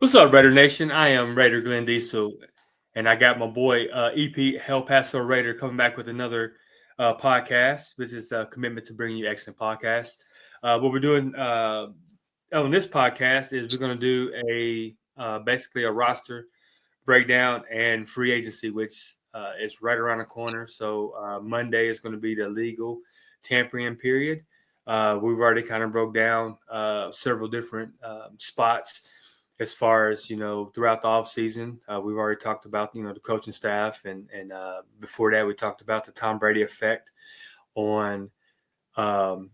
What's up, Raider Nation? I am Raider Glenn Diesel, and I got my boy EP El Paso Raider coming back with another podcast. This is a commitment to bringing you excellent podcasts. What we're doing on this podcast is we're going to do basically a roster breakdown and free agency, which is right around the corner. So Monday is going to be the legal tampering period. We've already kind of broke down several different spots as far as throughout the off season. We've already talked about the coaching staff, and before that we talked about the Tom Brady effect on um,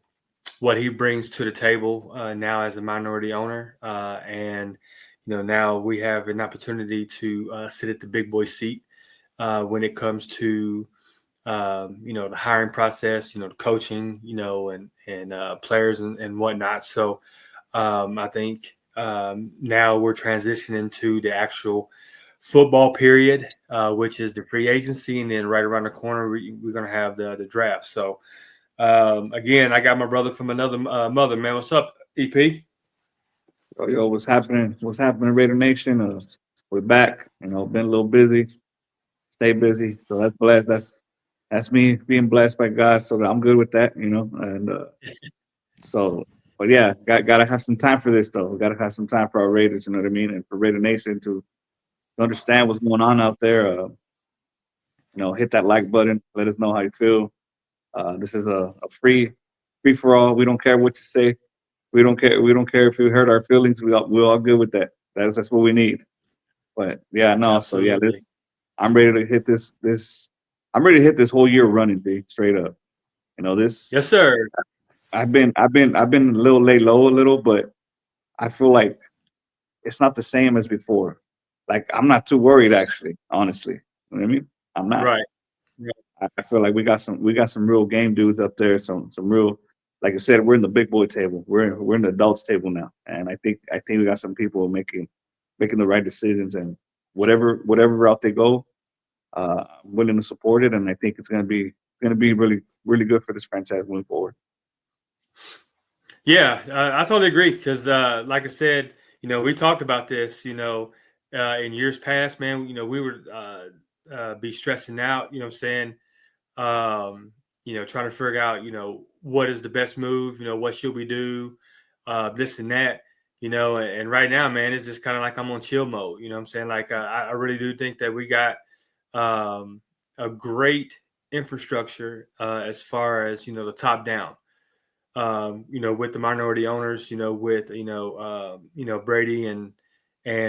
what he brings to the table now as a minority owner, and now we have an opportunity to sit at the big boy seat when it comes to the hiring process, the coaching, and players and whatnot. So I think now we're transitioning to the actual football period, which is the free agency, and then right around the corner we're going to have the draft. So again, I got my brother from another mother, man. What's up, EP? Yo, what's happening? What's happening, Raider Nation? We're back. Been a little busy. Stay busy. So that's blessed. That's me being blessed by God. So I'm good with that. And so, but yeah, gotta have some time for this though. We gotta have some time for our Raiders. You know what I mean? And for Raider Nation to understand what's going on out there. Hit that like button. Let us know how you feel. This is a free for all. We don't care what you say. We don't care. We don't care if you hurt our feelings. We're all good with that. That's what we need. But yeah, no. So yeah, Absolutely. I'm ready to hit this. I'm ready to hit this whole year running, B. Straight up. This. Yes, sir. I've been a little lay low a little, but I feel like it's not the same as before. Like I'm not too worried actually, honestly. You know what I mean? I'm not. Right. Right. I feel like we got some real game dudes up there. Some real, like I said, we're in the big boy table. We're in the adults table now, and I think we got some people making the right decisions, and whatever route they go, I'm willing to support it, and I think it's gonna be really good for this franchise moving forward. Yeah, I totally agree because, like I said, we talked about this, in years past, man. We would be stressing out, what I'm saying, trying to figure out, what is the best move, what should we do, this and that, and right now, man, it's just kind of like I'm on chill mode, what I'm saying? Like, I really do think that we got a great infrastructure as far as, the top down with the minority owners, with Brady and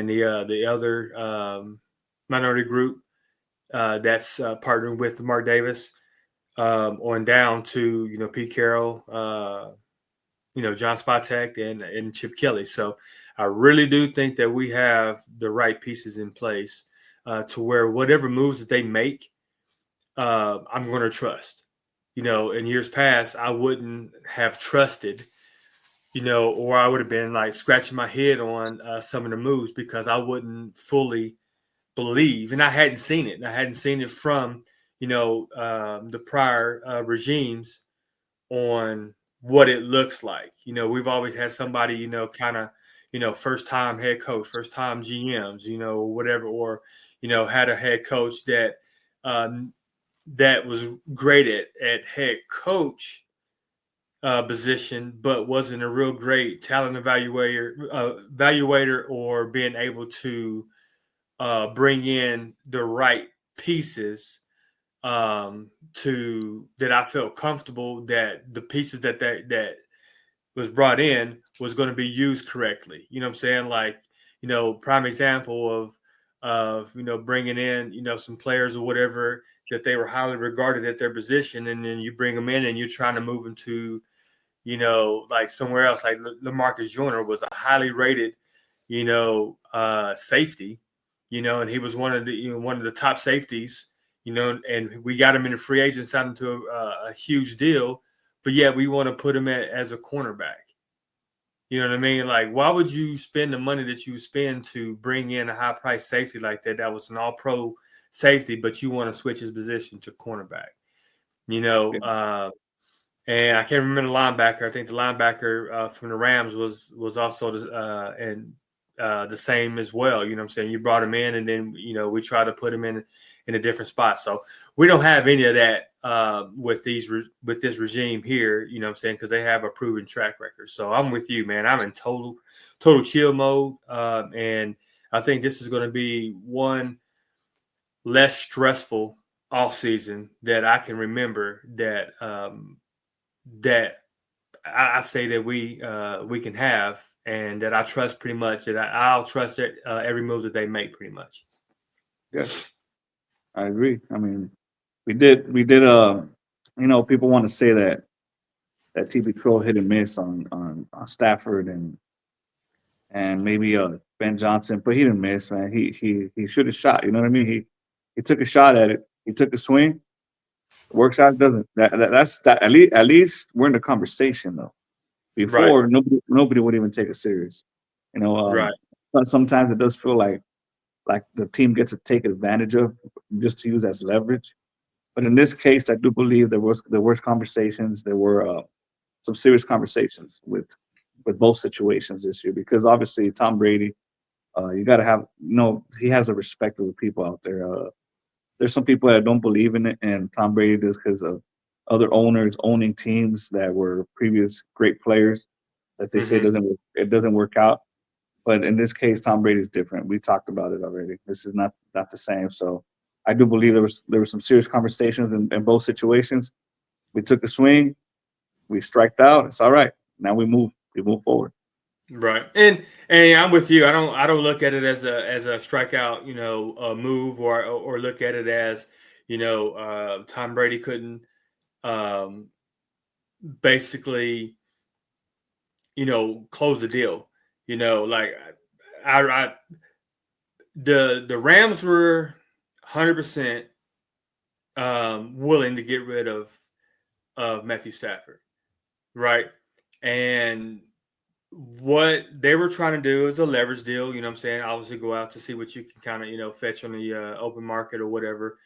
the other minority group that's partnering with Mark Davis on down to Pete Carroll, John Spatek and Chip Kelly. So I really do think that we have the right pieces in place to where whatever moves that they make, I'm going to trust. In years past, I wouldn't have trusted, or I would have been like scratching my head on some of the moves because I wouldn't fully believe, and I hadn't seen it. And I hadn't seen it from, the prior regimes on what it looks like. We've always had somebody, kind of, first time head coach, first time GMs, whatever, or, had a head coach um, that was great at head coach position, but wasn't a real great talent evaluator or being able to bring in the right pieces to that I felt comfortable that the pieces that was brought in was going to be used correctly. You know what I'm saying? Like, prime example of bringing in some players or whatever that they were highly regarded at their position, and then you bring them in and you're trying to move them to like somewhere else. Like LaMarcus Joyner was a highly rated safety, and he was one of the top safeties, and we got him in a free agent, signed him to a huge deal, but yet we want to put him as a cornerback. You know what I mean? Like, why would you spend the money that you spend to bring in a high price safety like that? That was an all pro safety, but you want to switch his position to cornerback, you know? Yeah. And I can't remember the linebacker. I think the linebacker from the Rams was also and the same as well. You know what I'm saying? You brought him in, and then we try to put him in a different spot. So we don't have any of that with this regime here. You know what I'm saying? Because they have a proven track record. So I'm with you, man. I'm in total chill mode, and I think this is going to be one less stressful off season that I can remember that I say that we can have, and that I trust pretty much. That I'll trust it, every move that they make, pretty much. Yes, I agree. I mean, we did. People want to say that TB Crow hit and miss on Stafford and maybe Ben Johnson, but he didn't miss, man. He should have shot. You know what I mean? He took a shot at it. He took a swing. Works out, doesn't. That's that. At least we're in the conversation though. Before, Right. nobody would even take it serious. Right. But sometimes it does feel like the team gets to take advantage of just to use as leverage. But in this case, I do believe there was conversations. There were some serious conversations with both situations this year, because obviously Tom Brady, you got to have he has a respect of the people out there. There's some people that don't believe in it, and Tom Brady does, because of other owners owning teams that were previous great players that they say it doesn't work out. But in this case, Tom Brady's different. We talked about it already. This is not the same. So I do believe there was some serious conversations in both situations. We took a swing, we striked out. It's all right. Now we move forward. Right. And I'm with you. I don't look at it as a strikeout, move, or look at it as, Tom Brady couldn't basically, close the deal. Like I the Rams were 100% willing to get rid of Matthew Stafford, right? And what they were trying to do is a leverage deal. You know what I'm saying? Obviously, go out to see what you can kind of fetch on the open market or whatever,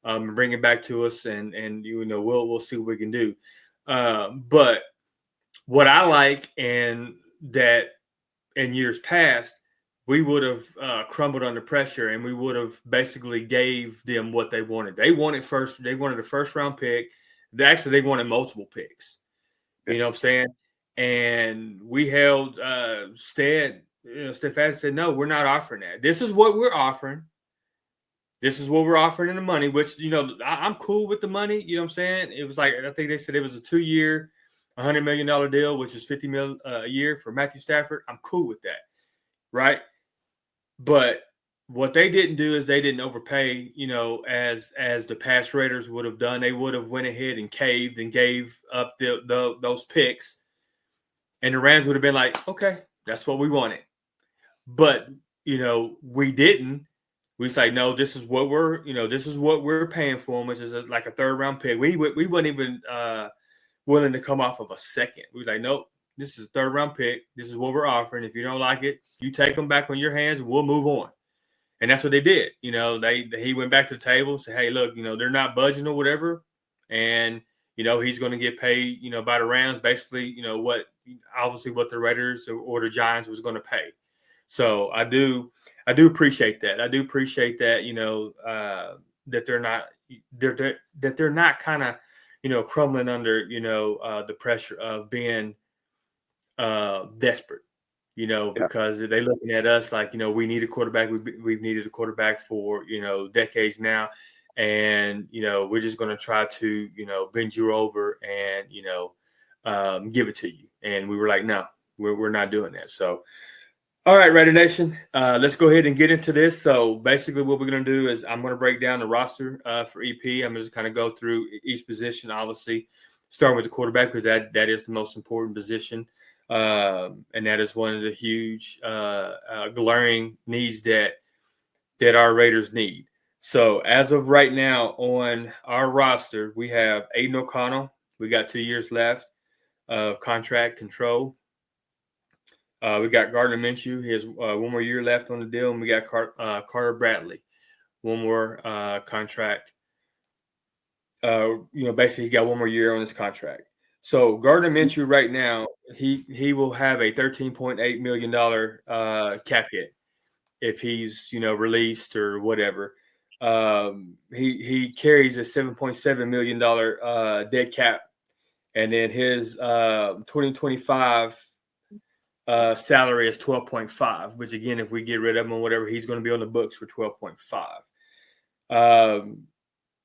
bring it back to us, and we'll see what we can do. But what I like, and that in years past, we would have crumbled under pressure, and we would have basically gave them what they wanted. They wanted a first round pick. They wanted multiple picks. You know what I'm saying? And we held steadfast, said, no, we're not offering that. This is what we're offering. This is what we're offering in the money, which, I'm cool with the money. You know what I'm saying? It was like, I think they said it was a 2-year, $100 million deal, which is $50 million a year for Matthew Stafford. I'm cool with that. Right. But what they didn't do is they didn't overpay, as the past Raiders would have done. They would have went ahead and caved and gave up those picks. And the Rams would have been like, okay, that's what we wanted. But, we didn't. We say, no, this is what we're paying for them, which is like a 3rd round pick. We weren't even willing to come off of a second. We was like, nope, this is a 3rd round pick. This is what we're offering. If you don't like it, you take them back on your hands and we'll move on. And that's what they did. He went back to the table and said, hey, look, they're not budging or whatever. And, he's going to get paid, by the Rams, basically, what the Raiders or the Giants was going to pay. So I do appreciate that. I do appreciate that, that they're not kind of, crumbling under, the pressure of being desperate, because they're looking at us like, we need a quarterback. We've needed a quarterback for, decades now. And, we're just going to try to, bend you over and, give it to you. And we were like, no, we're not doing that. So, all right, Raider Nation, let's go ahead and get into this. So basically what we're going to do is I'm going to break down the roster for EP. I'm going to just kind of go through each position, obviously, starting with the quarterback, because that is the most important position. And that is one of the huge glaring needs that our Raiders need. So as of right now on our roster, we have Aiden O'Connell. We got 2 years left of contract control. We got Gardner Minshew. He has 1 more year left on the deal. And we got Carter Bradley, 1 more contract. Basically, he's got 1 more year on his contract. So Gardner Minshew right now, he will have a $13.8 million cap hit if he's released or whatever. He carries a $7.7 million dead cap, and then his 2025 salary is 12.5, which again, if we get rid of him or whatever, he's going to be on the books for 12.5.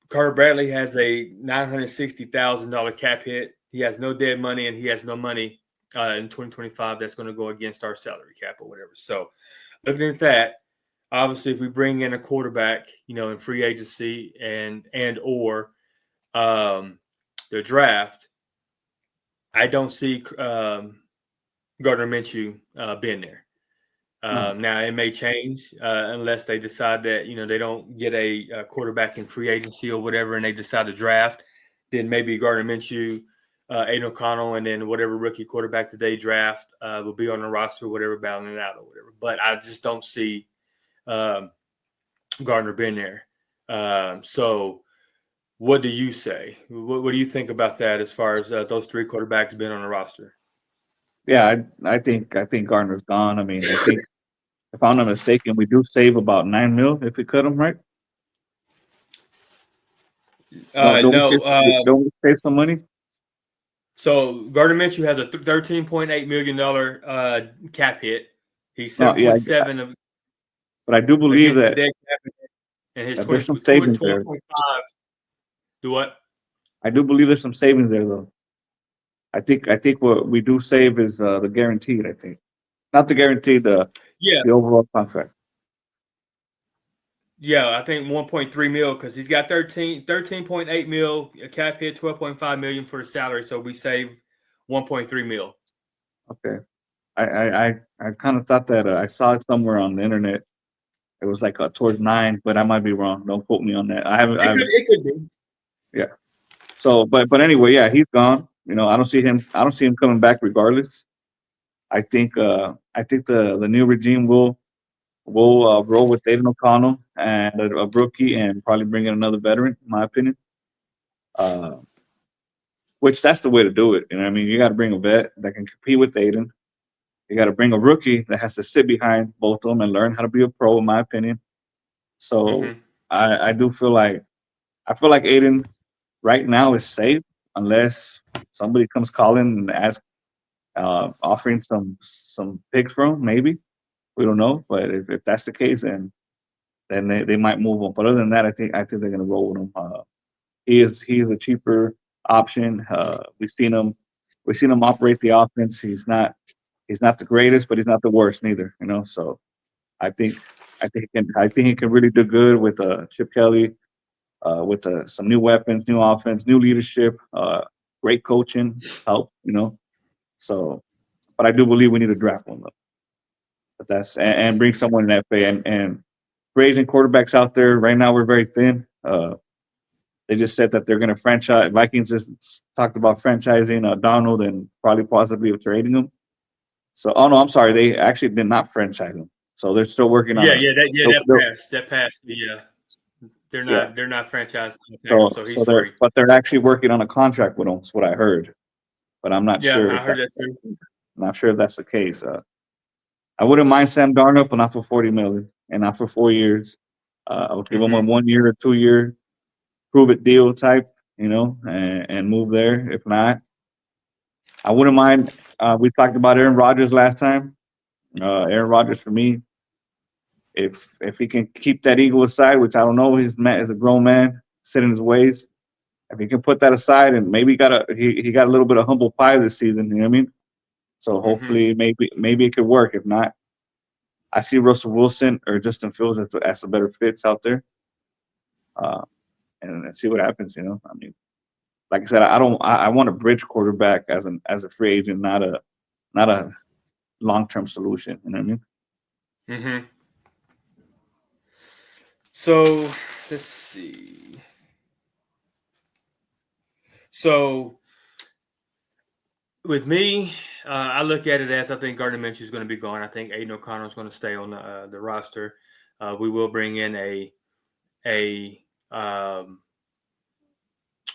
Carter Bradley has a $960,000 cap hit. He has no dead money, and he has no money in 2025 that's going to go against our salary cap or whatever. So looking at that, obviously, if we bring in a quarterback, in free agency and or the draft, I don't see Gardner Minshew being there. Now it may change unless they decide that they don't get a quarterback in free agency or whatever, and they decide to draft. Then maybe Gardner Minshew, Aiden O'Connell, and then whatever rookie quarterback that they draft will be on the roster, whatever, battling it out or whatever. But I just don't see Gardner being there. So, what do you say? What do you think about that as far as those three quarterbacks being on the roster? Yeah, I think Gardner's gone. I mean, I think if I'm not mistaken, we do save about $9 million if we cut him, right? Don't we save some money? So Gardner Minshew has a $13.8 million cap hit. He's 7.7 of. But I do believe that and his there's some savings there. 12.5. Do what? I do believe there's some savings there, though. I think what we do save is the guaranteed. I think not the guaranteed, the overall contract. Yeah, I think 1.3 mil because he's got 13.8 mil, a cap hit, 12.5 million for his salary. So we save 1.3 mil. Okay. I kind of thought that I saw it somewhere on the internet. It was like towards 9, but I might be wrong. Don't quote me on that. It could be. Yeah. So, but anyway, yeah, he's gone. I don't see him coming back regardless. I think the new regime will roll with Aiden O'Connell and a rookie and probably bring in another veteran, in my opinion. Which that's the way to do it. I mean, you got to bring a vet that can compete with Aiden. You got to bring a rookie that has to sit behind both of them and learn how to be a pro, in my opinion. So I feel like Aiden right now is safe unless somebody comes calling and offering some picks for him. Maybe we don't know, but if that's the case, then they might move on. But other than that, I think they're gonna roll with him. He is a cheaper option. We've seen him operate the offense. He's not the greatest, but he's not the worst neither. So I think he can really do good with Chip Kelly, with some new weapons, new offense, new leadership, great coaching help. So, but I do believe we need to draft one though. But that's and bring someone in FA and raising quarterbacks out there right now. We're very thin. They just said that they're going to franchise. Vikings just talked about franchising Donald and probably possibly trading him. So, oh no, I'm sorry. They actually did not franchise him. So they're still working on. That passed. Yeah, they're not franchised. So he's free. But they're actually working on a contract with him. That's what I heard. But I'm not sure. Yeah, I heard that too. I'm not sure if that's the case. I wouldn't mind Sam Darnold, but not for $40 million and not for 4 years. I would give him a 1 year or 2 year prove it deal type, and move there. If not, I wouldn't mind. We talked about Aaron Rodgers last time. Aaron Rodgers for me, if he can keep that ego aside, which I don't know, he's a grown man, set in his ways. If he can put that aside and maybe he got a little bit of humble pie this season, you know what I mean? So hopefully maybe it could work. If not, I see Russell Wilson or Justin Fields as the better fits out there. And see what happens, I mean, like I said, I want a bridge quarterback as a free agent, not a long-term solution. You know what I mean? So let's see. So with me, I look at it as I think Gardner Minshew is going to be gone. I think Aiden O'Connell is going to stay on the roster. We will bring in a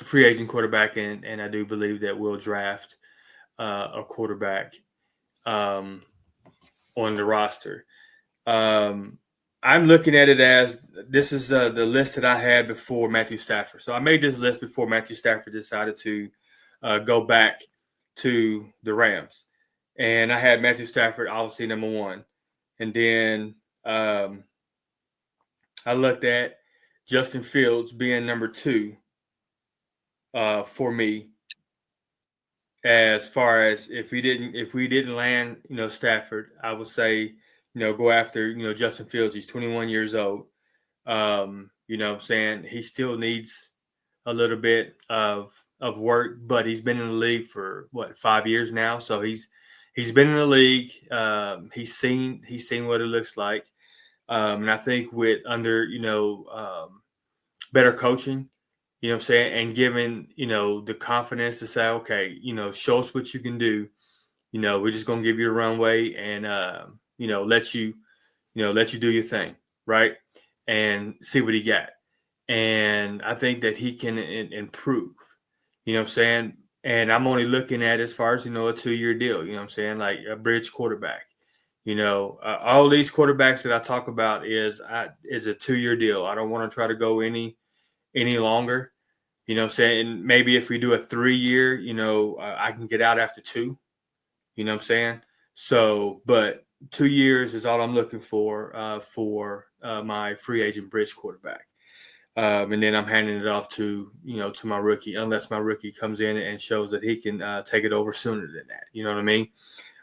free agent quarterback, and I do believe that we'll draft a quarterback on the roster. Um, I'm looking at it as this is the list that I had before Matthew Stafford. So I made this list before Matthew Stafford decided to go back to the Rams. And I had Matthew Stafford, obviously, number one. And then I looked at Justin Fields being number two for me, as far as if we didn't land, Stafford, I would say, go after, Justin Fields. He's 21 years old. I'm saying he still needs a little bit of work, but he's been in the league for 5 years now. So he's been in the league. He's seen what it looks like. And I think with under, better coaching, I'm saying, and given, the confidence to say, okay, show us what you can do. We're just going to give you a runway and, let you do your thing. Right. And see what he got. And I think that he can improve, what I'm saying? And I'm only looking at as far as, a 2-year deal, what I'm saying? Like a bridge quarterback, all these quarterbacks that I talk about is a 2-year deal. I don't want to try to go any longer, what I'm saying? And maybe if we do a 3-year, I can get out after 2, what I'm saying? So, but 2 years is all I'm looking for my free agent bridge quarterback. And then I'm handing it off to my rookie, unless my rookie comes in and shows that he can take it over sooner than that. You know what I mean?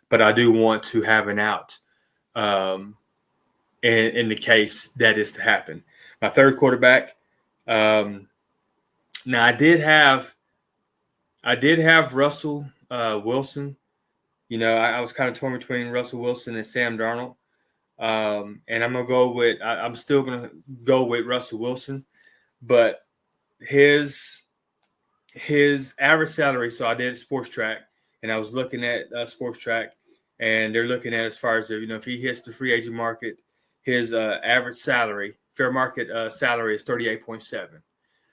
But I do want to have an out in the case that is to happen. My third quarterback. Now I did have Russell Wilson. I was kind of torn between Russell Wilson and Sam Darnold. And I'm gonna go with. I'm still gonna go with Russell Wilson. But his average salary, so I did Sports Track, and I was looking at Sports Track, and they're looking at as far as, if he hits the free agent market, his average salary, fair market salary is 38.7.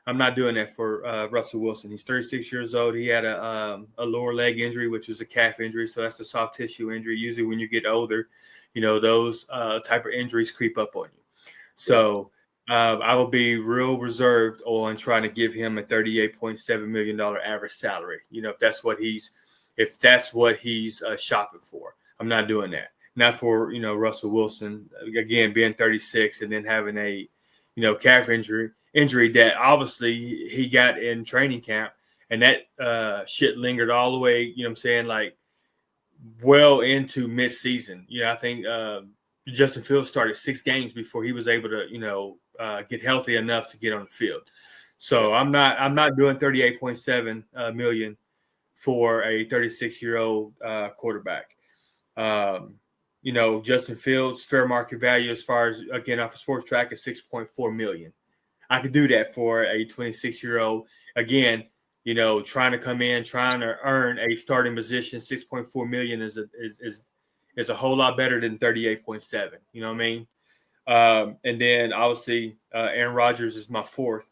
I'm not doing that for Russell Wilson. He's 36 years old. He had a lower leg injury, which was a calf injury, so that's a soft tissue injury. Usually when you get older, those type of injuries creep up on you. So I will be real reserved on trying to give him a $38.7 million average salary. If that's what he's shopping for. I'm not doing that. Not for, Russell Wilson, again, being 36 and then having a, calf injury that obviously he got in training camp, and that shit lingered all the way, what I'm saying, like well into mid-season. I think Justin Fields started 6 games before he was able to, get healthy enough to get on the field. So I'm not doing 38.7 million for a 36-year-old quarterback. Justin Fields' fair market value, as far as, again, off of Sports Track, is 6.4 million. I could do that for a 26-year-old. Again, trying to come in, trying to earn a starting position. 6.4 million is a whole lot better than 38.7. You know what I mean? And then obviously Aaron Rodgers is my fourth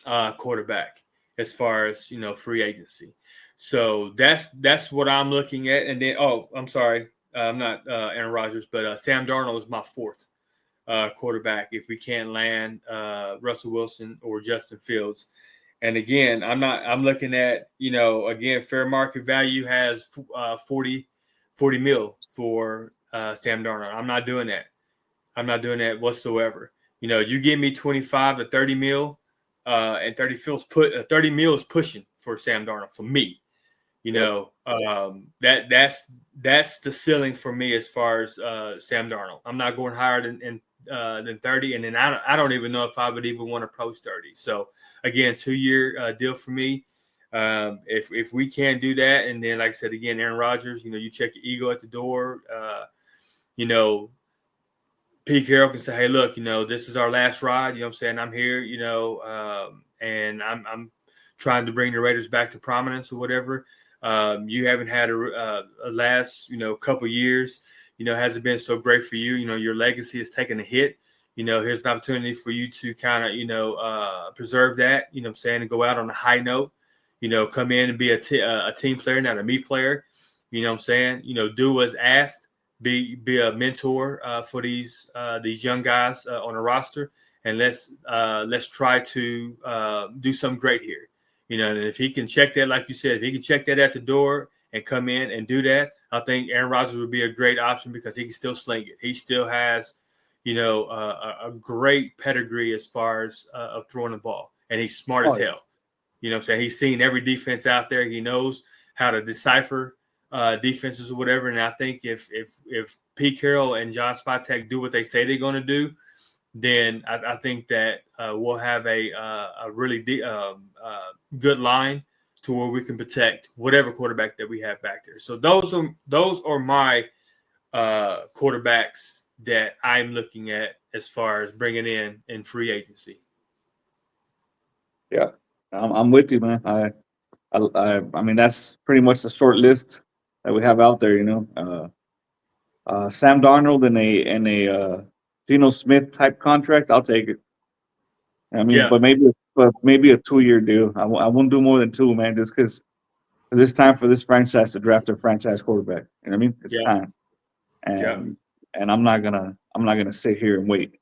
quarterback as far as, free agency. So that's what I'm looking at. And then, I'm sorry, I'm not Aaron Rodgers, but Sam Darnold is my fourth quarterback if we can't land Russell Wilson or Justin Fields. And again, I'm looking at, again, fair market value has 40 mil for Sam Darnold. I'm not doing that. I'm not doing that whatsoever. You give me 25 to 30 mil, and 30 mil is pushing for Sam Darnold for me. That's the ceiling for me as far as Sam Darnold. I'm not going higher than 30, and then I don't even know if I would even want to approach 30. So again, 2-year deal for me. If we can't do that, and then like I said again, Aaron Rodgers, you check your ego at the door. Pete Carroll can say, hey, look, this is our last ride. I'm saying? I'm here, and I'm trying to bring the Raiders back to prominence or whatever. You haven't had a last, couple years, hasn't been so great for you. Your legacy has taken a hit. here's an opportunity for you to kind of, preserve that, what I'm saying, and go out on a high note, come in and be a team player, not a me player, what I'm saying, do what's asked, be a mentor for these young guys on the roster, and let's try to do something great here, and if he can check that, like you said, if he can check that at the door and come in and do that, I think Aaron Rodgers would be a great option because he can still sling it. He still has, a great pedigree as far as of throwing the ball, and he's smart as hell. What I'm saying? He's seen every defense out there. He knows how to decipher defenses or whatever. And I think if Pete Carroll and John Spottek do what they say they're going to do, then I think that we'll have a really good line to where we can protect whatever quarterback that we have back there. So those are my quarterbacks that I'm looking at as far as bringing in free agency. Yeah, I'm with you, man. I mean, that's pretty much the short list that we have out there. Sam Darnold and a Geno Smith type contract, I'll take it. I mean, but maybe a 2-year deal. I won't do more than 2, man, just because it's time for this franchise to draft a franchise quarterback. You know what I mean? It's time, and I'm not gonna sit here and wait.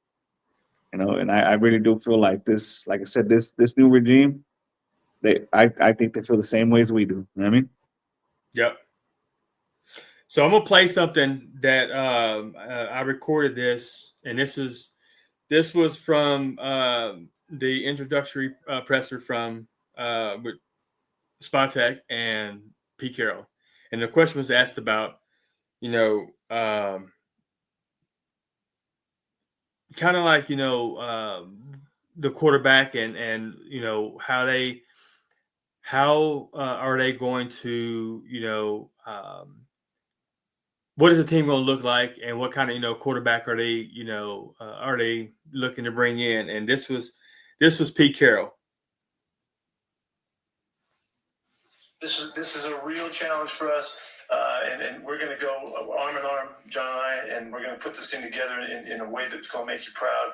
And I really do feel like this. Like I said, this new regime, I think they feel the same way as we do. You know what I mean? Yep. So I'm gonna play something that I recorded this, and this was from the introductory presser from with Spottek and Pete Carroll, and the question was asked about, kind of like the quarterback and how are they going to what is the team going to look like, and what kind of quarterback are they looking to bring in? And this was Pete Carroll. This is a real challenge for us, and we're going to go arm in arm, John and I, and we're going to put this thing together in a way that's going to make you proud.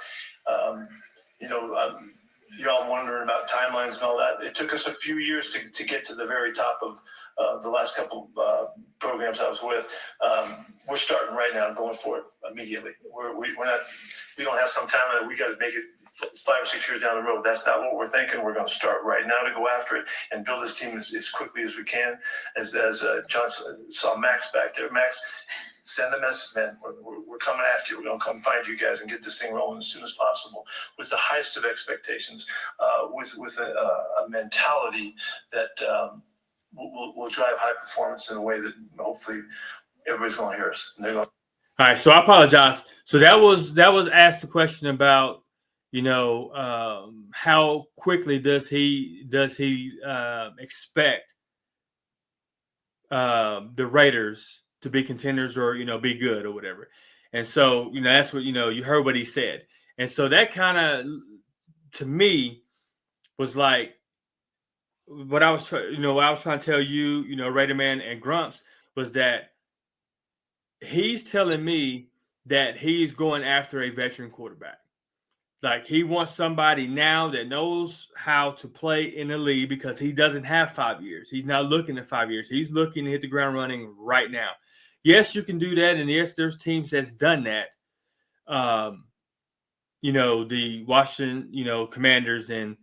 You're all wondering about timelines and all that. It took us a few years to get to the very top of the last couple programs I was with. We're starting right now, going for it immediately. We don't have some time that we got to make it 5 or 6 years down the road. That's not what we're thinking. We're going to start right now to go after it and build this team as quickly as we can. As John saw Max back there. Max, send the message, man. We're coming after you. We're going to come find you guys and get this thing rolling as soon as possible with the highest of expectations, with a mentality that will drive high performance in a way that hopefully everybody's going to hear us. And they're going. All right, so I apologize. So that was asked the question about, how quickly does he expect the Raiders to be contenders or be good or whatever. And so that's what you heard what he said. And so that kind of, to me, was like what I was trying to tell you, Raider Man and Grumps, was that he's telling me that he's going after a veteran quarterback. Like, he wants somebody now that knows how to play in the league, because he doesn't have 5 years. He's not looking at 5 years. He's looking to hit the ground running right now. Yes, you can do that. And yes, there's teams that's done that. The Washington, Commanders and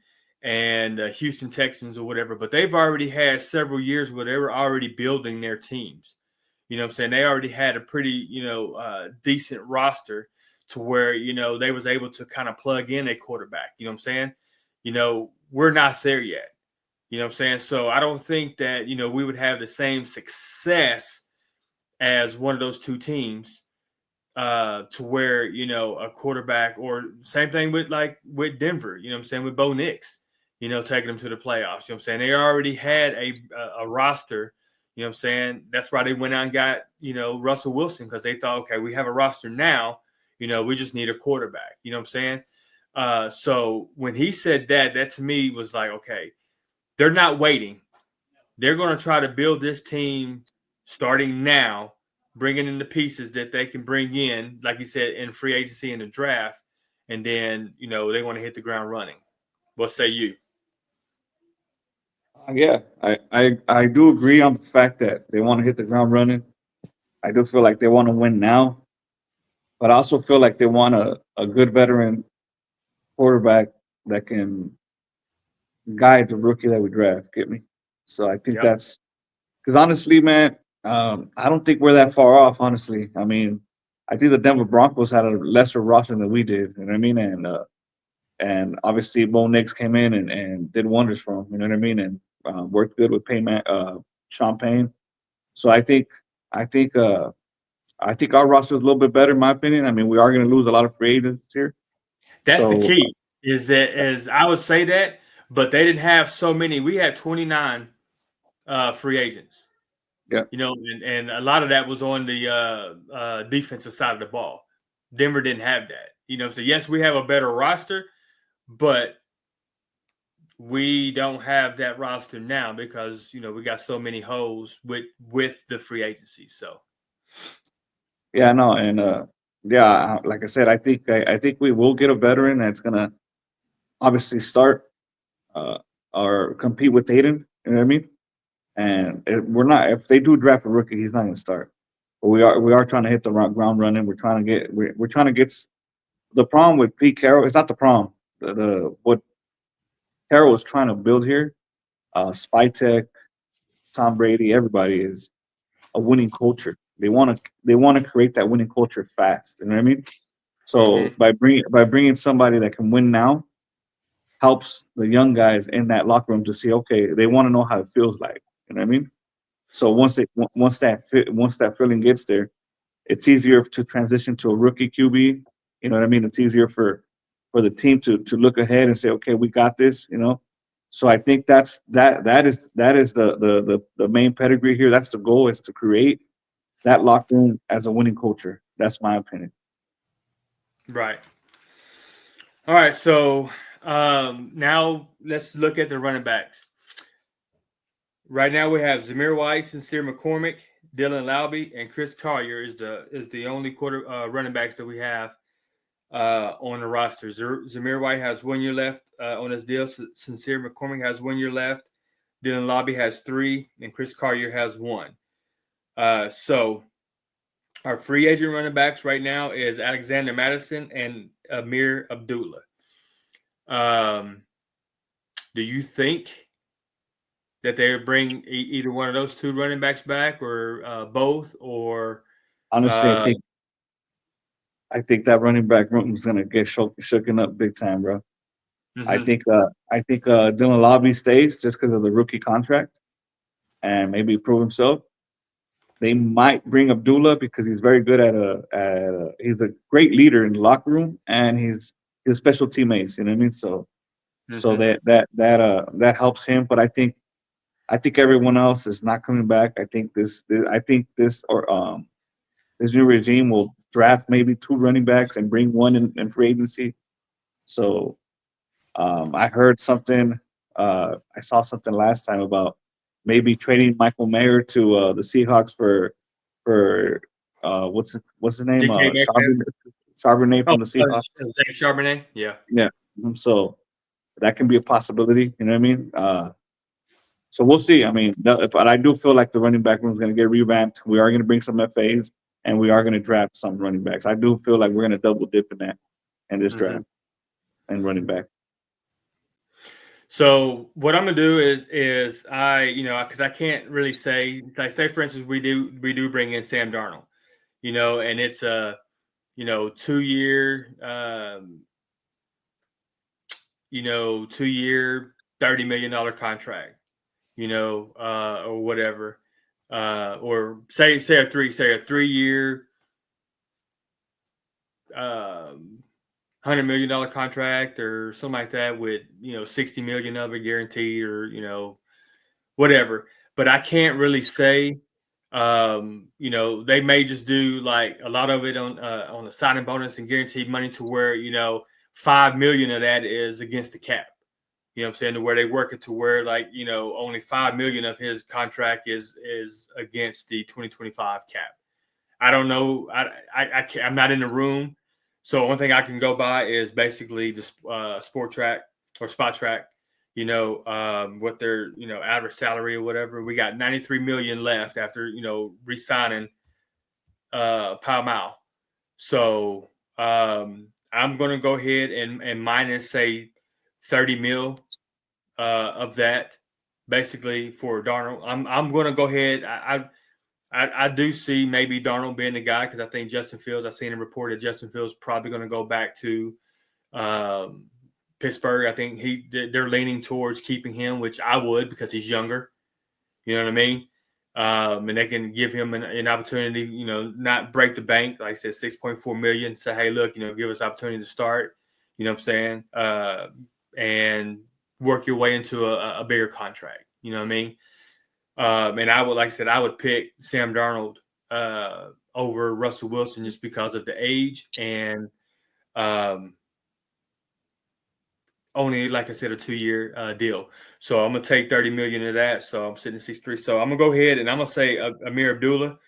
Houston Texans or whatever, but they've already had several years where they were already building their teams. You know what I'm saying? They already had a pretty, decent roster to where, they was able to kind of plug in a quarterback. You know what I'm saying? We're not there yet. You know what I'm saying? So I don't think that, we would have the same success as one of those two teams to where, a quarterback, or same thing with Denver, you know what I'm saying, with Bo Nix, taking them to the playoffs. You know what I'm saying? They already had a roster. You know what I'm saying? That's why they went out and got, Russell Wilson, because they thought, okay, we have a roster now. We just need a quarterback. You know what I'm saying? So when he said that to me was like, okay, they're not waiting. They're going to try to build this team starting now, bringing in the pieces that they can bring in, like you said, in free agency and the draft, and then they want to hit the ground running. What say you? Yeah, I do agree on the fact that they want to hit the ground running. I do feel like they want to win now, but I also feel like they want a good veteran quarterback that can guide the rookie that we draft. Get me? So I think Yep. that's because honestly, man, I don't think we're that far off. Honestly, I mean, I think the Denver Broncos had a lesser roster than we did. You know what I mean? And obviously, Bo Nix came in and did wonders for him. You know what I mean? And worked good with Sean Payne. So I think I think our roster is a little bit better, in my opinion. I mean, we are going to lose a lot of free agents here. That's the So key. Is that as I would say that, but they didn't have so many. We had 29 free agents. yeah, And a lot of that was on the defensive side of the ball. Denver didn't have that. So yes, we have a better roster, but we don't have that roster now because we got so many holes with the free agency. So yeah, no, and yeah, like I said, I think we will get a veteran that's going to obviously start uh, or compete with Aiden. You know what I mean? And we're not. If they do draft a rookie, he's not going to start. But we are trying to hit the ground running. We're trying to get the problem with Pete Carroll. It's not the problem. The what Carroll was trying to build here, Spytech, Tom Brady, everybody is a winning culture. They want to create that winning culture fast. You know what I mean? So Mhm. by bringing somebody that can win now helps the young guys in that locker room to see, okay, they want to know how it feels like. You know what I mean? So once that feeling gets there, it's easier to transition to a rookie QB. You know what I mean? It's easier for the team to look ahead and say, okay, we got this. So I think that is the main pedigree here. That's the goal, is to create that locker room as a winning culture. That's my opinion. Right. All right. So now let's look at the running backs. Right now we have Zamir White, Sincere McCormick, Dylan Laube, and Chris Collier is the only running backs that we have on the roster. Zamir White has 1 year left on his deal. Sincere McCormick has 1 year left. Dylan Laube has 3, and Chris Collier has 1. So our free agent running backs right now is Alexander Madison and Amir Abdullah. Do you think that they would bring either one of those two running backs back, or both, or Honestly, uh, I think that running back room is gonna get shooken up big time, bro. I mhm, think uh, I think Dylan Lobby stays just because of the rookie contract and maybe prove himself. They might bring Abdullah because he's very good he's a great leader in the locker room, and he's special teammates. You know what I mean? So mhm. that helps him. But I think everyone else is not coming back. I think this new regime will draft maybe 2 running backs and bring one in free agency. So I heard something. I saw something last time about maybe trading Michael Mayer to the Seahawks for what's his name? DK Metcalf. Charbonnet Oh, from the Seahawks. Zach Charbonnet. Yeah. Yeah. So that can be a possibility. You know what I mean? So we'll see. I mean, but I do feel like the running back room is going to get revamped. We are going to bring some FAs, and we are going to draft some running backs. I do feel like we're going to double dip in this Mhm. draft and running back. So what I'm gonna do is because I can't really say, say for instance we do bring in Sam Darnold, and it's a 2 year 2 year $30 million contract, or whatever, or say a 3 year $100 million contract or something like that with 60 million of it guaranteed, or whatever. But I can't really say. They may just do like a lot of it on a signing bonus and guaranteed money, to where 5 million of that is against the cap. You know what I'm saying? To where they work it to where, like, only 5 million of his contract is against the 2025 cap. I don't know. I can't, I'm not in the room, So one thing I can go by is basically the Sport Track or Spot Track. What their average salary or whatever. We got 93 million left after re-signing Pall Mall. So I'm going to go ahead and minus say 30 mil of that basically for Darnold. I'm going to go ahead. I do see maybe Darnold being the guy because I think Justin Fields. I've seen him report that Justin Fields probably going to go back to Pittsburgh. I think they're leaning towards keeping him, which I would because he's younger. You know what I mean? And they can give him an opportunity, not break the bank. Like I said, 6.4 million. Say, hey, look, give us opportunity to start. You know what I'm saying? And work your way into a bigger contract. You know what I mean? And I would, like I said, I would pick Sam Darnold over Russell Wilson just because of the age and only, like I said, a 2-year deal. So I'm gonna take 30 million of that. So I'm sitting at 63. So I'm gonna go ahead and I'm gonna say Amir Abdullah.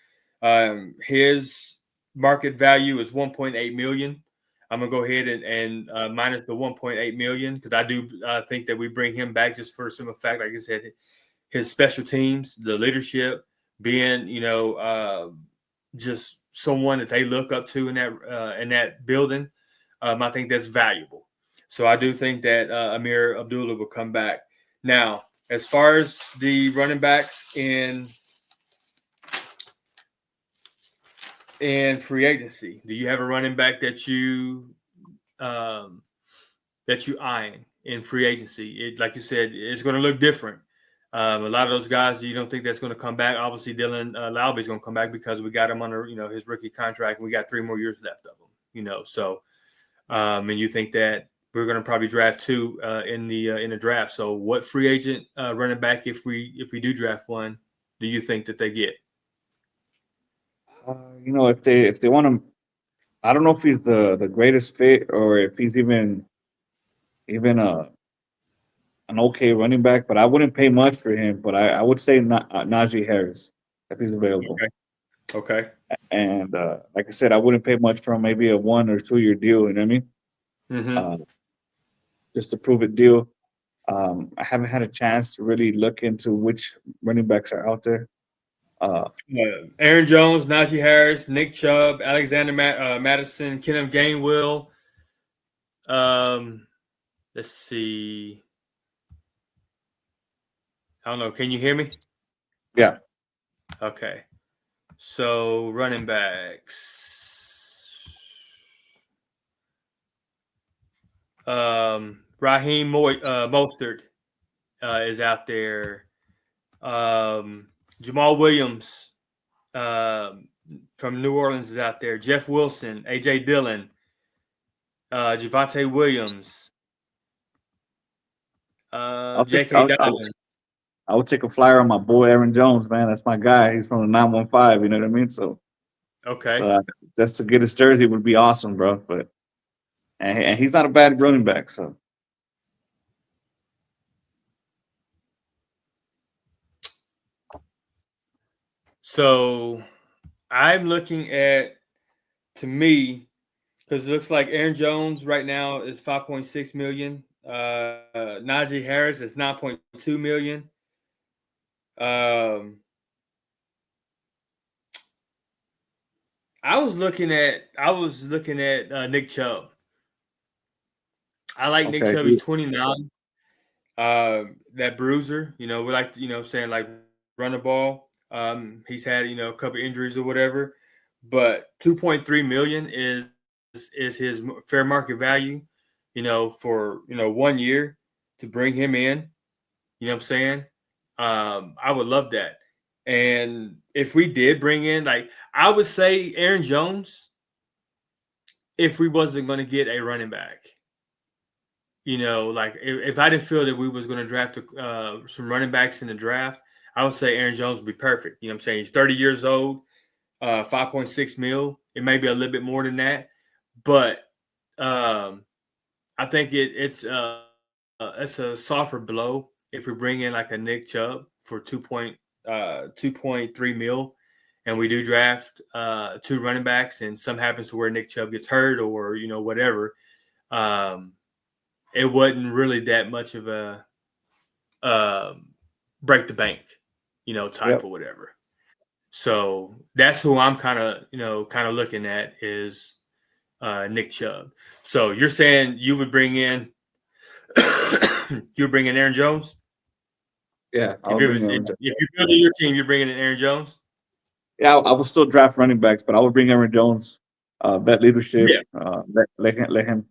His market value is 1.8 million. I'm gonna go ahead and minus the 1.8 million because I do think that we bring him back just for some fact, like I said, his special teams, the leadership, being just someone that they look up to in that building. I think that's valuable. So I do think that Amir Abdullah will come back. Now, as far as the running backs in free agency, do you have a running back that you eyeing in free agency? Like you said, it's going to look different. A lot of those guys, you don't think that's going to come back. Obviously, Dylan Laube is going to come back because we got him under his rookie contract, and we got 3 more years left of him. So, and you think that we're going to probably draft 2 in the draft. So, what free agent running back, if we do draft one, do you think that they get? If they want him, I don't know if he's the greatest fit or if he's even an okay running back, but I wouldn't pay much for him. But I would say Najee Harris if he's available. Okay. And like I said, I wouldn't pay much for him. Maybe a 1 or 2 year deal. You know what I mean? Mm-hmm. Just to prove it deal. I haven't had a chance to really look into which running backs are out there. Aaron Jones, Najee Harris, Nick Chubb, Alexander Madison, Kenneth Gainwell. Let's see. I don't know. Can you hear me? Yeah. Okay. So running backs. Raheem Mostert is out there. Jamal Williams from New Orleans is out there. Jeff Wilson, A.J. Dillon, Javonte Williams, J.K. Dobbins. I would take a flyer on my boy Aaron Jones, man. That's my guy. He's from the 915. You know what I mean? So, okay. So just to get his jersey would be awesome, bro. But and he's not a bad running back. So I'm looking at, to me, because it looks like Aaron Jones right now is 5.6 million. Najee Harris is 9.2 million. I was looking at Nick Chubb. I like Nick Chubb. He's 29. That bruiser, we like, saying like run the ball. He's had, a couple injuries or whatever, but 2.3 million is his fair market value, for 1 year to bring him in. You know what I'm saying? I would love that. And if we did bring in, like, I would say Aaron Jones, if we wasn't going to get a running back, like if I didn't feel that we was going to draft some running backs in the draft, I would say Aaron Jones would be perfect. You know what I'm saying? He's 30 years old, 5.6 mil. It may be a little bit more than that, but I think it's a softer blow if we bring in like a Nick Chubb for 2.3 mil, and we do draft 2 running backs, and some happens to where Nick Chubb gets hurt or whatever, it wasn't really that much of a break the bank, type or whatever. So that's who I'm kind of looking at is Nick Chubb. So you're saying you would bring in Aaron Jones? Yeah, If you're building your team, you're bringing in Aaron Jones? Yeah, I will still draft running backs, but I would bring Aaron Jones. Vet leadership. Yeah. Let him.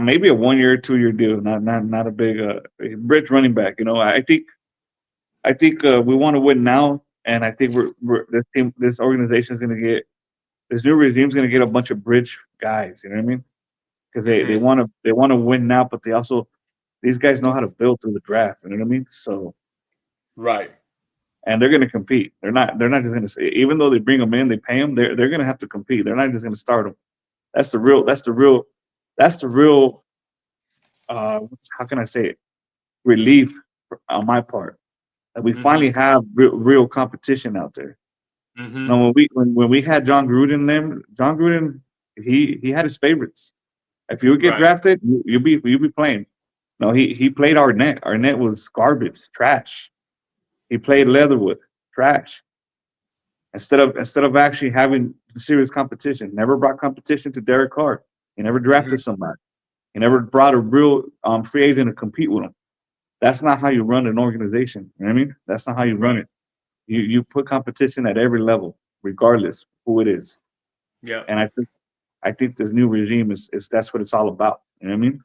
Maybe a 1 year, 2 year deal. Not a big bridge running back. I think we want to win now, and I think this organization is going to get this new regime is going to get a bunch of bridge guys. You know what I mean? Because they want to win now, but they also these guys know how to build through the draft. You know what I mean? So right. And they're going to compete. They're not just going to say, even though they bring them in, they pay them. They're going to have to compete. They're not just going to start them. That's the real. How can I say it? Relief on my part that we finally have real competition out there. Now, when we had John Gruden, he had his favorites. If you would get drafted, you'll be playing. No, he played Arnett. Arnett was garbage, trash. He played Leatherwood, trash. Instead of actually having serious competition, never brought competition to Derek Carr. He never drafted somebody. He never brought a real free agent to compete with him. That's not how you run an organization. You know what I mean? That's not how you run it. You put competition at every level, regardless who it is. Yeah. And I think this new regime is that's what it's all about. You know what I mean?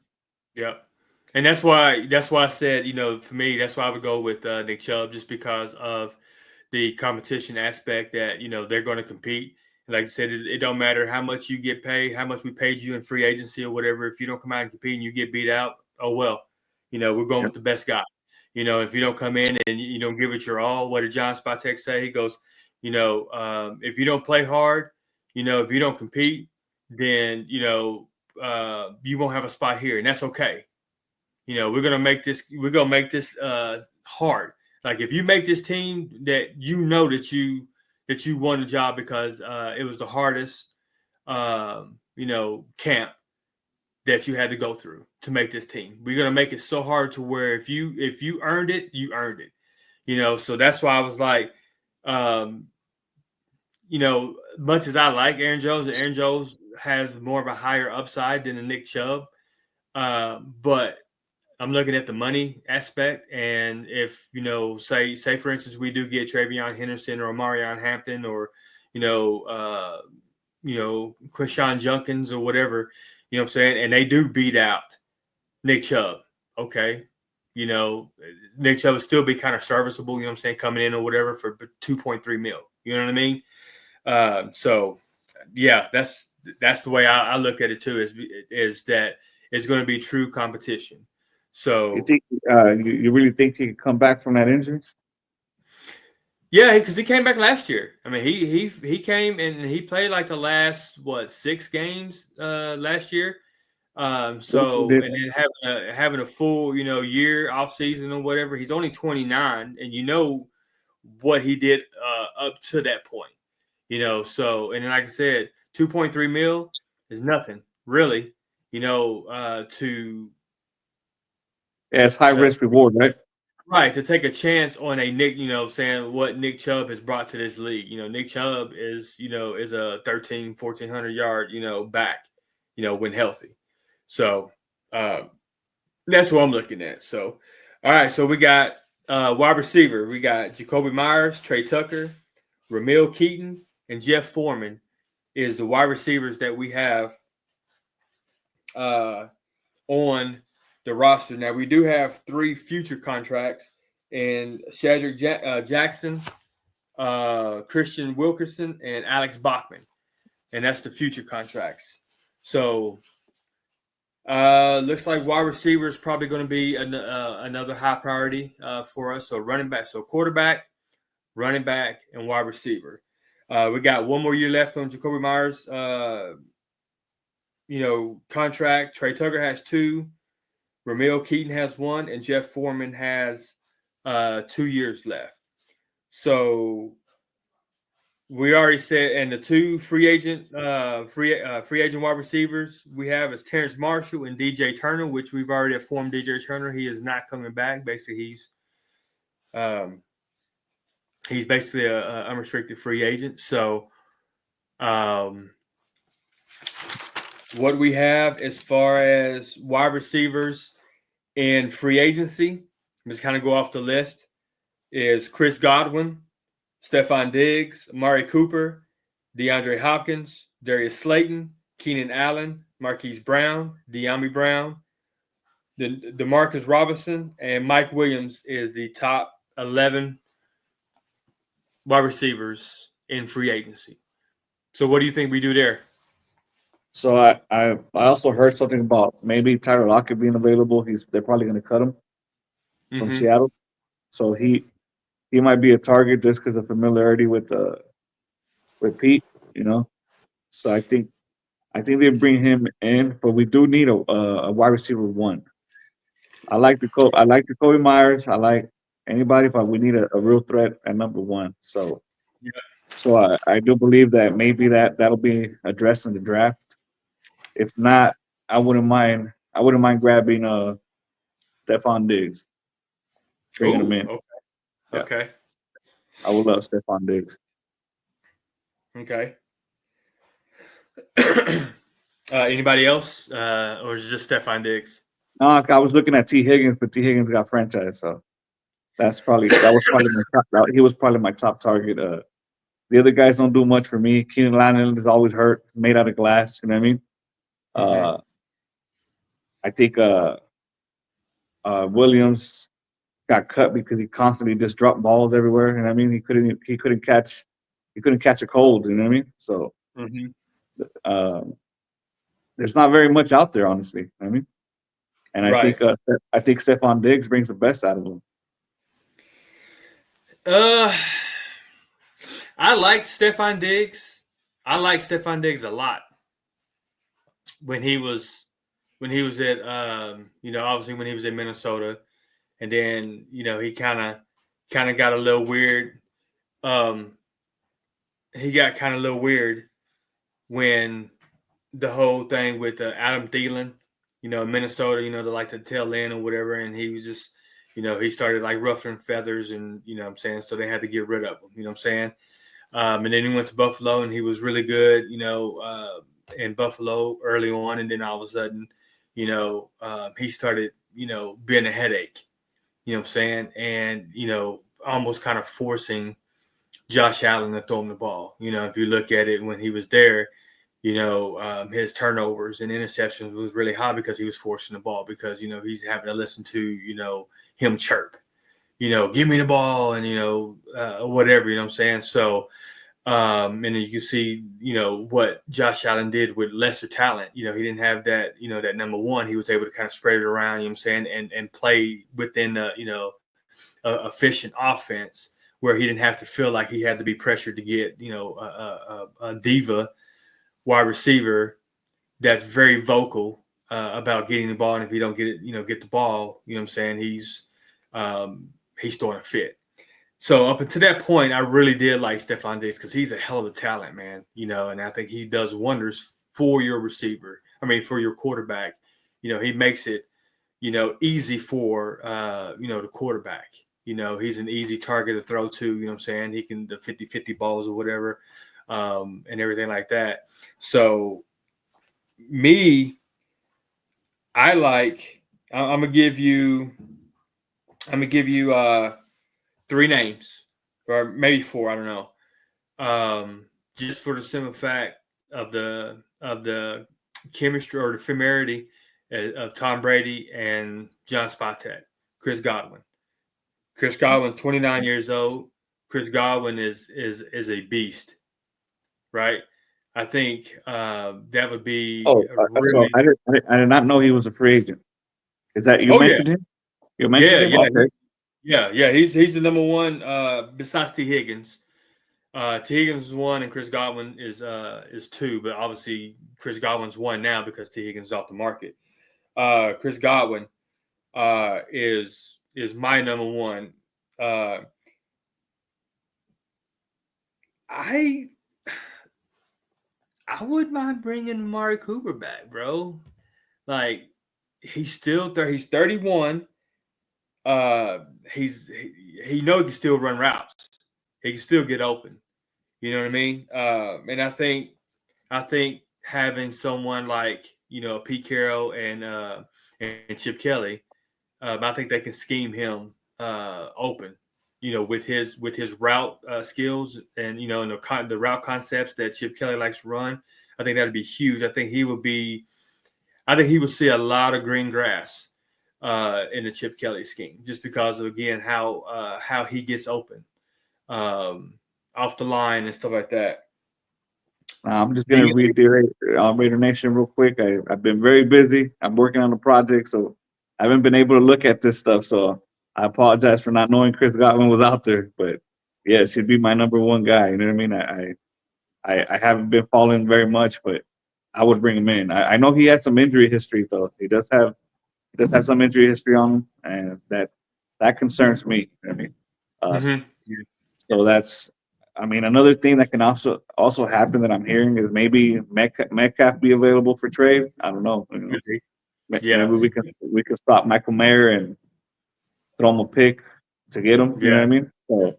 Yeah. And that's why I said, for me, that's why I would go with Nick Chubb, just because of the competition aspect that, they're going to compete. And like I said, it don't matter how much you get paid, how much we paid you in free agency or whatever. If you don't come out and compete and you get beat out, oh, well, we're going with the best guy. If you don't come in and you don't give it your all, what did John Spatek say? He goes, if you don't play hard, if you don't compete, then, you won't have a spot here. And that's okay. We're gonna make this hard. Like if you make this team that that you won the job because it was the hardest camp that you had to go through to make this team. We're gonna make it so hard to where if you earned it, you earned it. So that's why I was like, much as I like Aaron Jones has more of a higher upside than a Nick Chubb, but I'm looking at the money aspect, and if say for instance we do get Travion Henderson or Omarion Hampton or Quinshon Junkins or whatever, what I'm saying, and they do beat out Nick Chubb, okay, Nick Chubb would still be kind of serviceable, what I'm saying, coming in or whatever for 2.3 mil, you know what I mean? So yeah, that's the way I look at it too. Is that it's going to be true competition. So you think you really think he could come back from that injury? Yeah, because he came back last year. I mean, he came and he played like the last 6 games last year. So and then having a full year off season or whatever. He's only 29, and what he did up to that point. So and then like I said, 2.3 mil is nothing really. It's high risk reward, right? Right, to take a chance on a Nick, saying what Nick Chubb has brought to this league. Nick Chubb is a 1,400 yard, back, when healthy. So that's what I'm looking at. So, all right, so we got wide receiver. We got Jakobi Meyers, Trey Tucker, Ramil Keaton, and Jeff Foreman is the wide receivers that we have on the roster. Now, we do have 3 future contracts in Shadrack Jackson, Christian Wilkerson, and Alex Bachman. And that's the future contracts. So, looks like wide receiver is probably going to be another high priority for us. So, running back, quarterback, running back, and wide receiver. We got 1 more year left on Jakobi Meyers' contract. Trey Tucker has 2. Ramil Keaton has 1, and Jeff Foreman has 2 years left. So we already said, and the two free agent wide receivers we have is Terrence Marshall and DJ Turner, which we've already informed DJ Turner he is not coming back. Basically, he's basically a unrestricted free agent. So, what we have as far as wide receivers in free agency, just kind of go off the list, is Chris Godwin, Stephon Diggs, Amari Cooper, DeAndre Hopkins, Darius Slayton, Keenan Allen, Marquise Brown, De'Ami Brown, DeMarcus Robinson, and Mike Williams is the top 11 wide receivers in free agency. So what do you think we do there? So I also heard something about maybe Tyler Lockett being available. They're probably going to cut him from Seattle, so he might be a target just because of familiarity with Pete, So I think they bring him in, but we do need a wide receiver one. I like the Kobe Myers. I like anybody, but we need a real threat at number one. So, I do believe that maybe that'll be addressed in the draft. If not, I wouldn't mind grabbing Stephon Diggs, bringing him in. Okay. Yeah. Okay. I would love Stephon Diggs. Okay. Anybody else, or is it just Stephon Diggs? No, I was looking at T. Higgins, but T. Higgins got franchised, so that was probably he was probably my top target. The other guys don't do much for me. Keenan Allen is always hurt, made out of glass. You know what I mean? I think Williams got cut because he constantly just dropped balls everywhere. You know what I mean? He couldn't catch a cold. You know what I mean? So there's not very much out there, honestly. You know what I mean? And I think Stephon Diggs brings the best out of him. I like Stephon Diggs. I like Stephon Diggs a lot. When he was at obviously when he was in Minnesota, and then he kind of got a little weird. He got kind of a little weird when the whole thing with Adam Thielen, Minnesota, they like to tail end or whatever, and he was just, he started like ruffling feathers, and what I'm saying, so they had to get rid of him, what I'm saying, and then he went to Buffalo, and he was really good, in Buffalo early on, and then all of a sudden, he started, being a headache, what I'm saying, and almost kind of forcing Josh Allen to throw him the ball. If you look at it when he was there, his turnovers and interceptions was really high because he was forcing the ball, because, he's having to listen to, him chirp, give me the ball, and, whatever, what I'm saying? So, and then you can see, what Josh Allen did with lesser talent. He didn't have that, that number one. He was able to kind of spread it around, what I'm saying, and play within the, efficient offense, where he didn't have to feel like he had to be pressured to get, a diva wide receiver that's very vocal about getting the ball, and if you don't get it, get the ball, what I'm saying, he's throwing a fit. So up until that point, I really did like Stephon Diggs because he's a hell of a talent, man. And I think he does wonders for your receiver. I mean, for your quarterback. He makes it, easy for the quarterback. He's an easy target to throw to. what I'm saying, he can the 50-50 balls or whatever. And everything like that. So I'm gonna give you three names, or maybe four, I don't know. Just for the simple fact of the chemistry or the familiarity of Tom Brady and John Spatek. Chris Godwin. Chris Godwin's 29 years old. Chris Godwin is a beast. Right, I think that would be. Really... I did not know he was a free agent. Is that you mentioned him? You mentioned him. Okay. Yeah. He's the number one besides T. Higgins. T. Higgins is one, and Chris Godwin is two. But obviously, Chris Godwin's one now because T. Higgins is off the market. Chris Godwin is my number one. I wouldn't mind bringing Amari Cooper back, bro. Like he's 31. He know he can still run routes. He can still get open. You know what I mean? And I think having someone like Pete Carroll and Chip Kelly, I think they can scheme him open. With his route skills and and the route concepts that Chip Kelly likes to run. I think that'd be huge. I think he would see a lot of green grass in the Chip Kelly scheme, just because of again how he gets open off the line and stuff like that. I'm just gonna reiterate Raider Nation real quick. I've been very busy. I'm working on a project, so I haven't been able to look at this stuff. So I apologize for not knowing Chris Godwin was out there. But yes, he'd be my number one guy. You know what I mean? I haven't been following very much, but I would bring him in. I know he has some injury history though. He does have some injury history on him, and that concerns me. You know what I mean? So that's, I mean, another thing that can also happen that I'm hearing is maybe Metcalf be available for trade. I don't know. Yeah. Maybe we can stop Michael Mayer and throw him a pick to get him. You know what I mean? So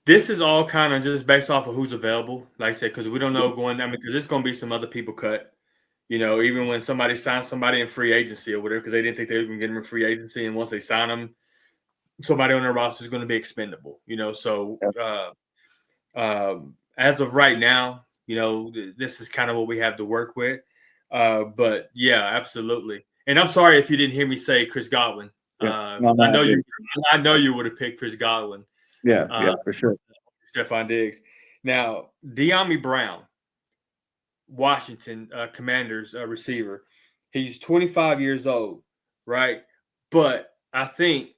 this is all kind of just based off of who's available. Like I said, because we don't know because there's going to be some other people cut. Even when somebody signs somebody in free agency or whatever, because they didn't think they were going to get them in free agency, and once they sign them, somebody on their roster is going to be expendable. So as of right now, this is kind of what we have to work with. But yeah, absolutely. And I'm sorry if you didn't hear me say Chris Godwin. I know you would have picked Chris Godwin. Yeah, for sure. Stephon Diggs. Now, De'Ami Brown, Washington Commanders receiver. He's 25 years old, right? But I think,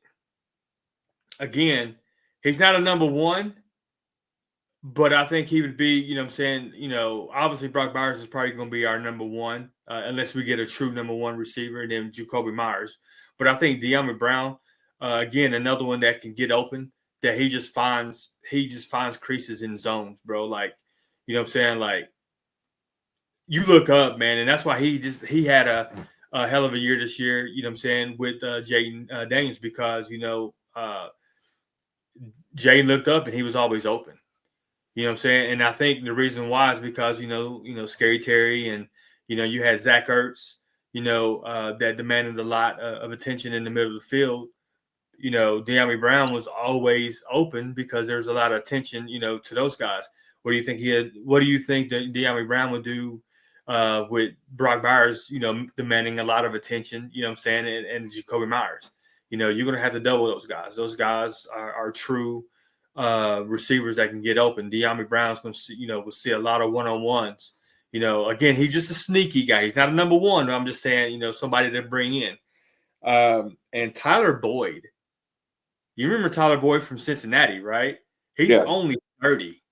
again, he's not a number one, but I think he would be, obviously Brock Bowers is probably going to be our number one, unless we get a true number one receiver, and then Jacoby Myers. But I think De'Ami Brown, again, another one that can get open, that he just finds creases in zones, bro. Like, like you look up, man, and that's why he had a hell of a year this year, with Jayden Daniels, because Jayden looked up and he was always open. And I think the reason why is because Scary Terry and you had Zach Ertz, that demanded a lot of attention in the middle of the field. De'Ami Brown was always open because there's a lot of attention, to those guys. What do you think that De'Ami Brown would do with Brock Bowers, demanding a lot of attention, and Jacoby Myers? You're going to have to double those guys. Those guys are true receivers that can get open. De'Ami Brown's going to see, will see a lot of one-on-ones. Again, he's just a sneaky guy. He's not a number one. I'm just saying, somebody to bring in. And Tyler Boyd. You remember Tyler Boyd from Cincinnati, right? He's only 30.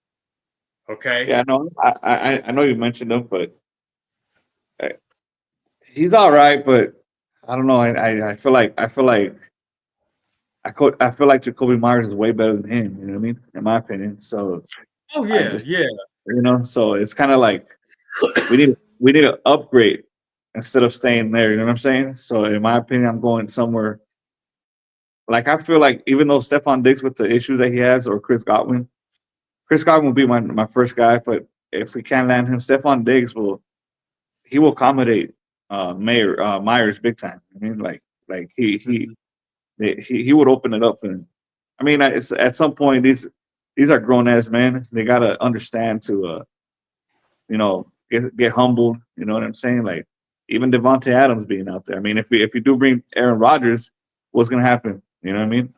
Okay. Yeah, no, I know you mentioned him, but he's all right. But I don't know. I feel like Jacoby Myers is way better than him. You know what I mean? In my opinion. So. Oh yeah, So it's kind of like we need to upgrade instead of staying there. You know what I'm saying? So in my opinion, I'm going somewhere. Like I feel like even though Stephon Diggs with the issues that he has, or Chris Godwin will be my first guy. But if we can't land him, Stephon Diggs will accommodate Myers big time. I mean, like he would open it up for him. I mean, it's at some point these are grown ass men. They gotta understand to get humbled. You know what I'm saying? Like even Devontae Adams being out there. I mean, if you do bring Aaron Rodgers, what's gonna happen? You know what I mean?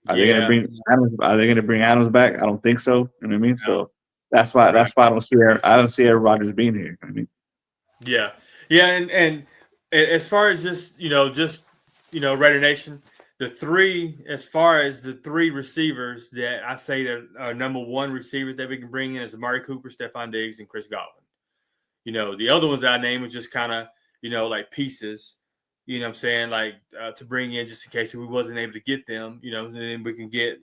Are they gonna bring Adams? Are they gonna bring Adams back? I don't think so. You know what I mean? So that's why I don't see Aaron Rodgers being here. You know what I mean? Yeah, and as far as Raider Nation, the three receivers that I say that are number one receivers that we can bring in is Amari Cooper, Stephon Diggs, and Chris Godwin. The other ones I named was just kind of like pieces. You know what I'm saying? Like to bring in just in case we wasn't able to get them, and then we can get,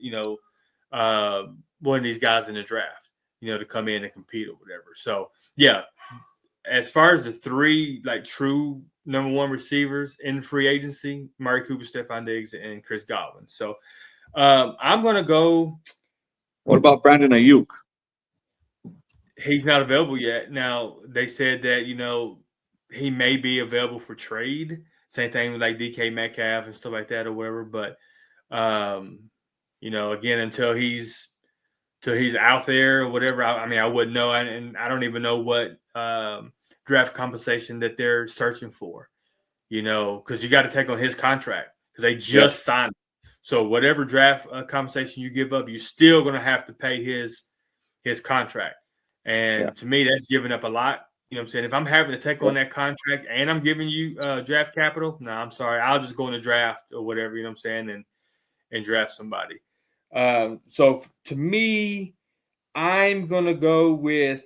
one of these guys in the draft, to come in and compete or whatever. So yeah, as far as the three like true number one receivers in free agency, Amari Cooper, Stephon Diggs, and Chris Godwin. So I'm gonna go. What about Brandon Ayuk? He's not available yet. Now they said that he may be available for trade. Same thing with like DK Metcalf and stuff like that or whatever. But again, until he's out there or whatever, I wouldn't know, and I don't even know what draft compensation that they're searching for. Because you got to take on his contract because they just signed it. So whatever draft compensation you give up, you're still going to have to pay his contract. And to me, that's giving up a lot. You know what I'm saying? If I'm having to take on that contract and I'm giving you draft capital, no, I'm sorry. I'll just go in the draft or whatever, you know what I'm saying, and draft somebody. So to me, I'm going to go with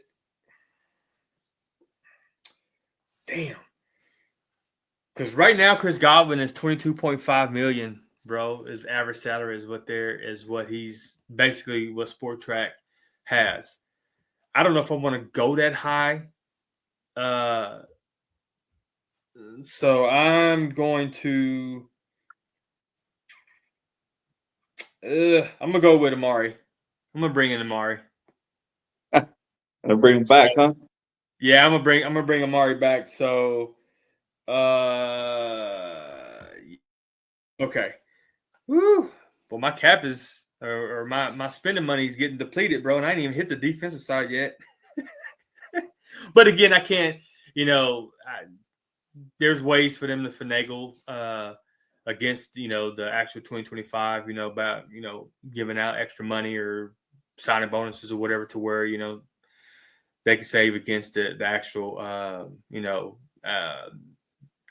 – damn. Because right now, Chris Godwin is $22.5 million, bro. His average salary is what he's basically what Sport Track has. I don't know if I want to go that high. So I'm going to I'm gonna go with Amari. I'm gonna bring in Amari. Gonna bring him back, huh? Yeah, I'm gonna bring Amari back. So okay. Woo. Well, my cap is or my spending money is getting depleted, bro, and I ain't even hit the defensive side yet. But again, I can't, there's ways for them to finagle against, the actual 2025, about, giving out extra money or signing bonuses or whatever to where, they can save against the actual,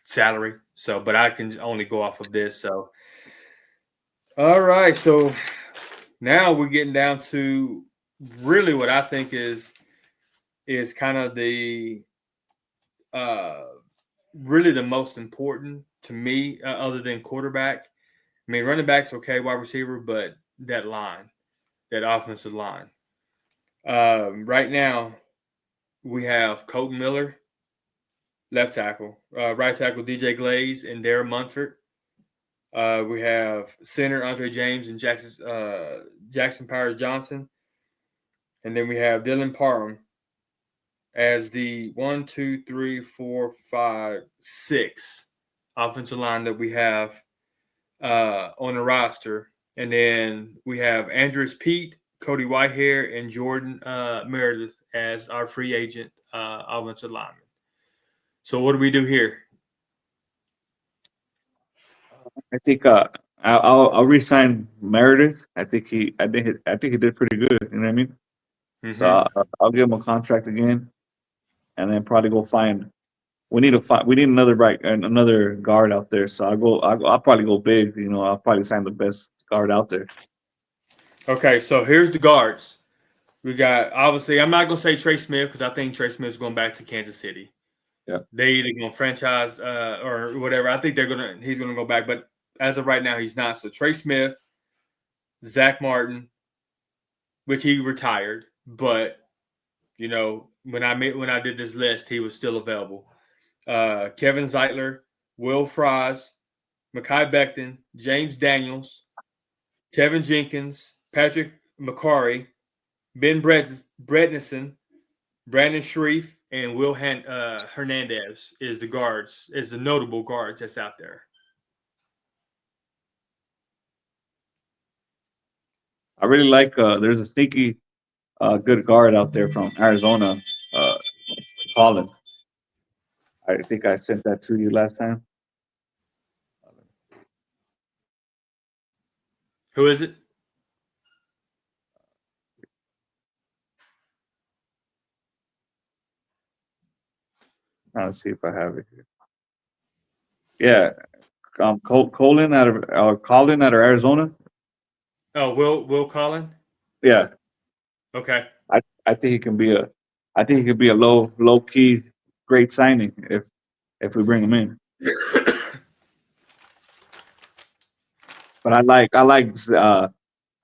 salary. So, but I can only go off of this. So, all right. So now we're getting down to really what I think is kind of the really the most important to me, other than quarterback. I mean, running back's okay, wide receiver, but that line, that offensive line. Right now, we have Colton Miller, left tackle, right tackle DJ Glaze and Darren Munford. We have center Andre James and Jackson Powers Johnson, and then we have Dylan Parham as the 1, 2, 3, 4, 5, 6 offensive line that we have on the roster. And then we have Andrews Pete, Cody Whitehair, and Jordan Meredith as our free agent offensive lineman. So what do we do here? I think I'll re-sign Meredith. I think he did pretty good. You know what I mean? Mm-hmm. So I'll give him a contract again, and then probably go find. We need another guard out there. So I'll probably go big. I'll probably sign the best guard out there. Okay, so here's the guards. We got, obviously, I'm not gonna say Trey Smith because I think Trey Smith's going back to Kansas City. Yeah, they either gonna franchise or whatever. I think he's gonna go back, but as of right now, he's not. So Trey Smith, Zach Martin, which he retired, but when I did this list, he was still available. Kevin Zeitler, Will Fries, Mekhi Becton, James Daniels, Tevin Jenkins, Patrick McCarry, Ben Bredesen, Brandon Shreve, and Will Hernandez is the notable guards that's out there. I really like there's a sneaky good guard out there from Arizona, Colin. I think I sent that to you last time. Who is it? Let's see if I have it here. Yeah, Colin out of Arizona. Oh, Will Collin. Yeah. Okay. I think he can be a low key great signing if we bring him in. But I like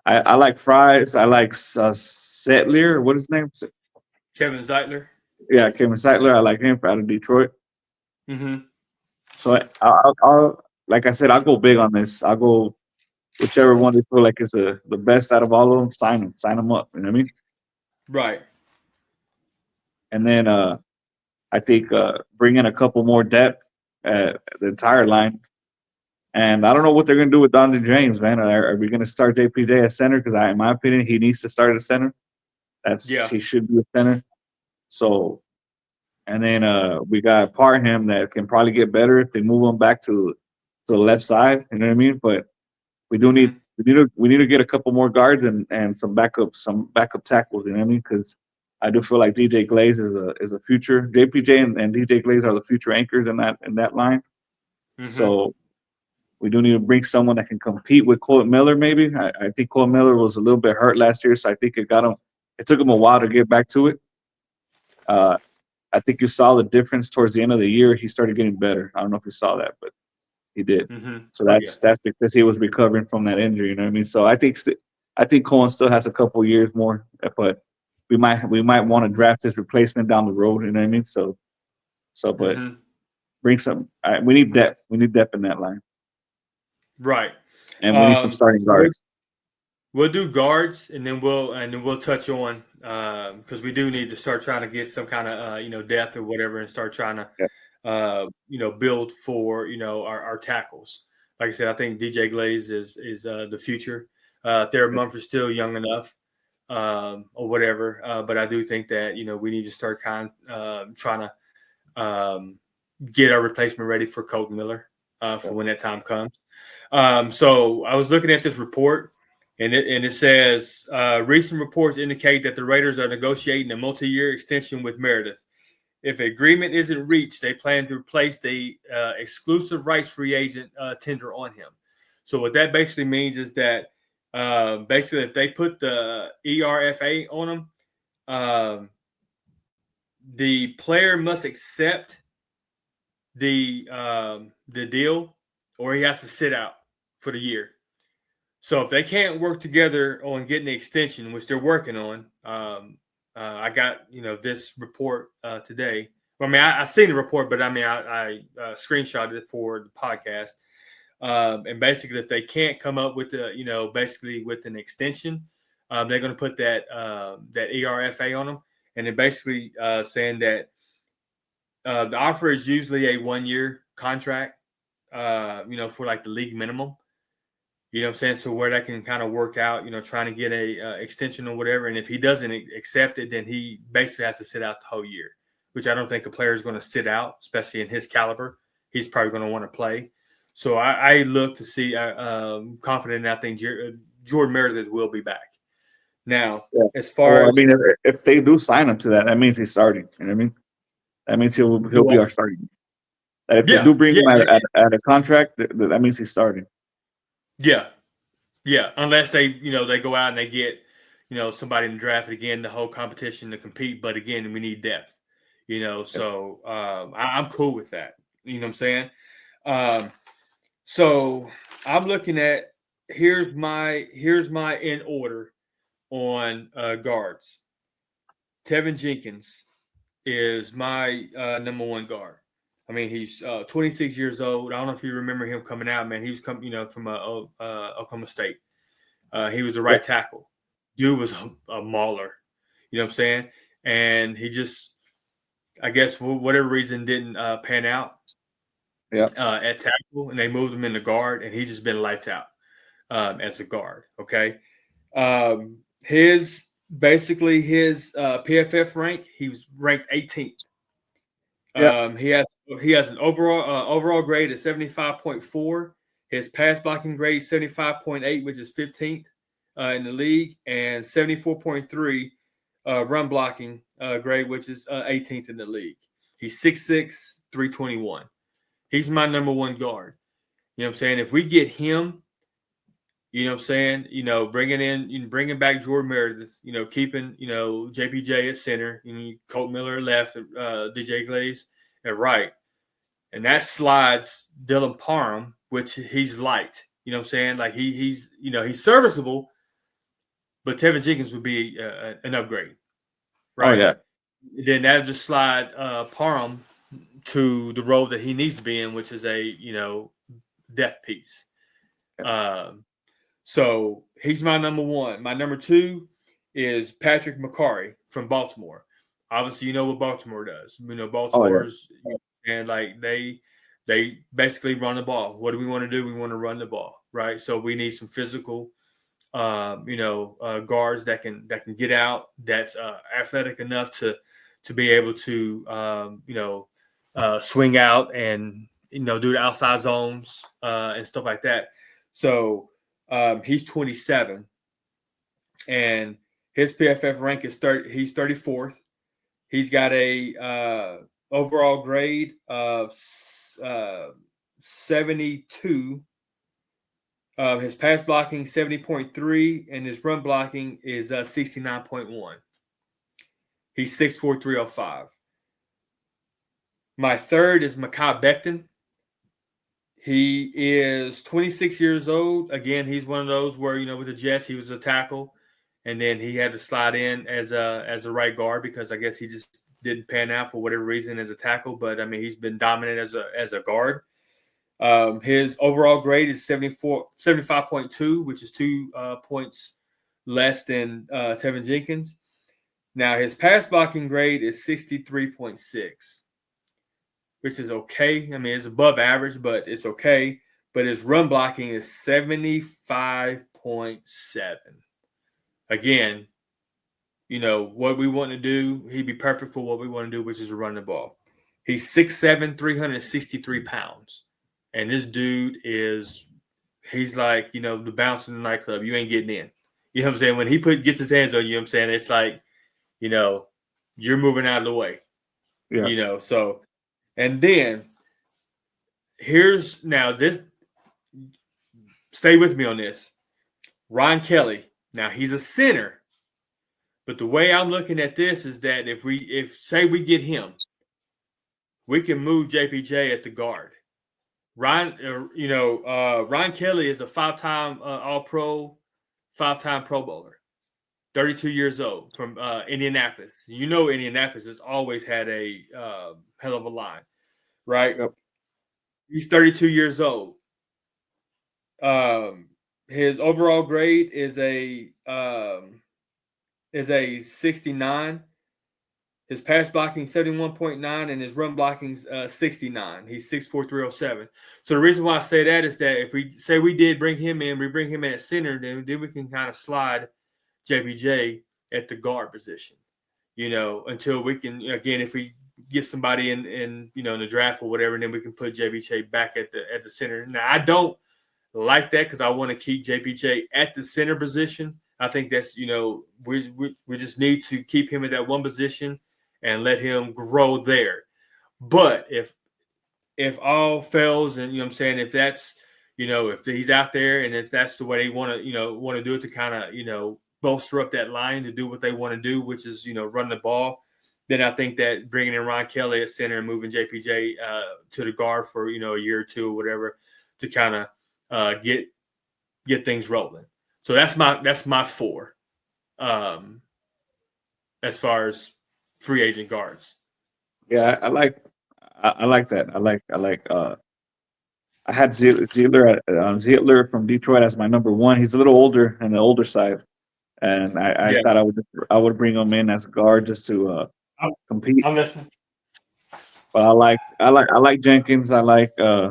I like Fries. I like Settler. What is his name? Kevin Zeitler. Yeah, Kevin Settler. I like him out of Detroit. Mm-hmm. So I'll like I said, I'll go big on this. I'll go whichever one they feel like is the best out of all of them. Sign them up. You know what I mean? Right. And then I think bring in a couple more depth at the entire line. And I don't know what they're going to do with Donde James, man. Are we going to start JPJ at center? Because in my opinion, he needs to start at center. Yeah. He should be a center. So, and then we got Parham that can probably get better if they move him back to the left side. You know what I mean? But we do need we need to get a couple more guards and some backup tackles. You know what I mean? Because I do feel like DJ Glaze is a future. JPJ and DJ Glaze are the future anchors in that line. Mm-hmm. So we do need to bring someone that can compete with Colton Miller. Maybe I think Colton Miller was a little bit hurt last year, so I think it took him a while to get back to it. I think you saw the difference towards the end of the year. He started getting better. I don't know if you saw that, but he did. Mm-hmm. So that's because he was recovering from that injury. You know what I mean? So I think Colton still has a couple years more, but we might want to draft his replacement down the road. You know what I mean? So but bring some. We need depth. We need depth in that line. Right. And we need some starting guards. We'll do guards, and then we'll touch on because we do need to start trying to get some kind of depth or whatever, and start trying to build for our tackles. Like I said, I think DJ Glaze is the future. Thayer Munford's still young enough, or whatever. But I do think that we need to start trying to get our replacement ready for Colton Miller for when that time comes. So I was looking at this report. And it says recent reports indicate that the Raiders are negotiating a multi-year extension with Meredith. If agreement isn't reached, they plan to replace the exclusive rights free agent tender on him. So what that basically means is that basically if they put the ERFA on him, the player must accept the deal, or he has to sit out for the year. So if they can't work together on getting the extension, which they're working on, I got this report today. Well, I mean, I seen the report, but I mean, I screenshotted it for the podcast. And basically, if they can't come up with basically with an extension, they're going to put that ERFA on them, and they're basically saying that the offer is usually a 1-year contract, for like the league minimum. You know what I'm saying? So where that can kind of work out, trying to get a extension or whatever. And if he doesn't accept it, then he basically has to sit out the whole year, which I don't think a player is going to sit out, especially in his caliber. He's probably going to want to play. So I look to see, confident, I think Jordan Meredith will be back. Now, as far as if they do sign him to that, that means he's starting. You know what I mean? That means he'll be our starting. If they do bring him at a contract, that means he's starting. Yeah. Unless they go out and they get, somebody in the draft again, the whole competition to compete. But again, we need depth, so I'm cool with that. You know what I'm saying? So I'm looking at, here's my in order on guards. Tevin Jenkins is my number one guard. I mean, he's 26 years old. I don't know if you remember him coming out, man. He was from Oklahoma State. He was a right tackle. Dude was a mauler. You know what I'm saying? And he just, I guess, for whatever reason, didn't pan out at tackle, and they moved him in the guard, and he's just been lights out as a guard. Okay. His PFF rank, he was ranked 18th. He has an overall grade of 75.4. His pass blocking grade 75.8, which is 15th in the league, and 74.3 run blocking grade, which is 18th in the league. He's 6'6", 321. He's my number one guard. You know what I'm saying? If we get him, you know what I'm saying, bringing back Jordan Meredith, keeping, JPJ at center, Colt Miller left, DJ Glaze at right. And that slides Dylan Parham, which he's light. You know what I'm saying? Like he's serviceable, but Tevin Jenkins would be an upgrade, Oh right? yeah. Then that would just slide Parham to the role that he needs to be in, which is a depth piece. So he's my number one. My number two is Patrick McCarry from Baltimore. Obviously, you know what Baltimore does. Baltimore's and like they basically run the ball. What do we want to do? We want to run the ball, right? So we need some physical, guards that can get out. That's athletic enough to be able to swing out and do the outside zones and stuff like that. So he's 27, and his PFF rank is 30. He's 34th. He's got a overall grade of 72. His pass blocking 70.3, and his run blocking is 69.1. He's 6'4", 305. My third is Mekhi Becton. He is 26 years old. Again, he's one of those where, with the Jets, he was a tackle, and then he had to slide in as a right guard because I guess he just didn't pan out for whatever reason as a tackle. But I mean, he's been dominant as a guard. His overall grade is 75.2, which is 2 points less than Tevin Jenkins. Now, his pass blocking grade is 63.6, which is okay. I mean, it's above average, but it's okay. But his run blocking is 75.7. Again, what we want to do, he'd be perfect for what we want to do, which is run the ball. He's 6'7", 363 pounds. And this dude he's like, the bounce in the nightclub. You ain't getting in. You know what I'm saying? When he gets his hands on you, I'm saying it's like, you're moving out of the way. Yeah. So, and then stay with me on this. Ron Kelly. Now he's a center, but the way I'm looking at this is that if say we get him, we can move JPJ at the guard. Ron Kelly is a 5-time All-Pro, 5-time Pro Bowler, 32 years old from Indianapolis. Indianapolis has always had a hell of a line, right? Yep. He's 32 years old. His overall grade is a 69. His pass blocking 71.9, and his run blocking 69. He's 6'4", 307. So the reason why I say that is that if we say we did bring him in, we bring him in at center, then we can kind of slide JPJ at the guard position, until we can, again, if we get somebody in the draft or whatever, and then we can put JPJ back at the center. Now, I don't like that because I want to keep JPJ at the center position. I think that's, we just need to keep him at that one position and let him grow there. But if all fails, and if that's, if he's out there and if that's the way they want to do it to kind of, bolster up that line to do what they want to do, which is, run the ball, then I think that bringing in Ron Kelly at center and moving JPJ to the guard for, a year or two or whatever to kind of get things rolling. So that's my 4 as far as free agent guards. Yeah, I like that. I had Zeitler from Detroit as my number 1. He's a little older on the older side, and I thought I would bring him in as a guard just to compete. I'm listening. But I like Jenkins. I like I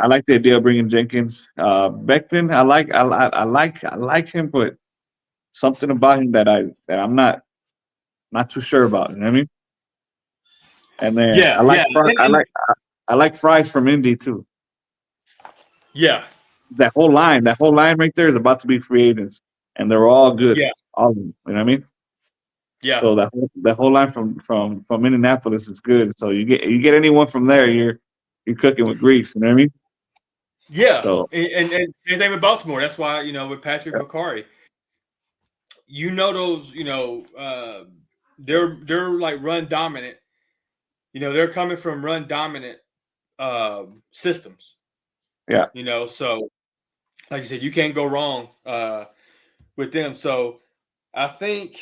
like the idea of bringing Jenkins. Becton, I like him, but something about him that I'm not too sure about. You know what I mean? And then I like Fry from Indy too. Yeah. That whole line right there is about to be free agents, and they're all good. Yeah. All of them. You know what I mean? Yeah. So that whole line from Indianapolis is good. So you get anyone from there, you're cooking with grease. You know what I mean? Yeah. So, and same thing with Baltimore. That's why, with Patrick McCarry, those, they're like run dominant. They're coming from run dominant systems. Yeah. So like you said, you can't go wrong with them. So I think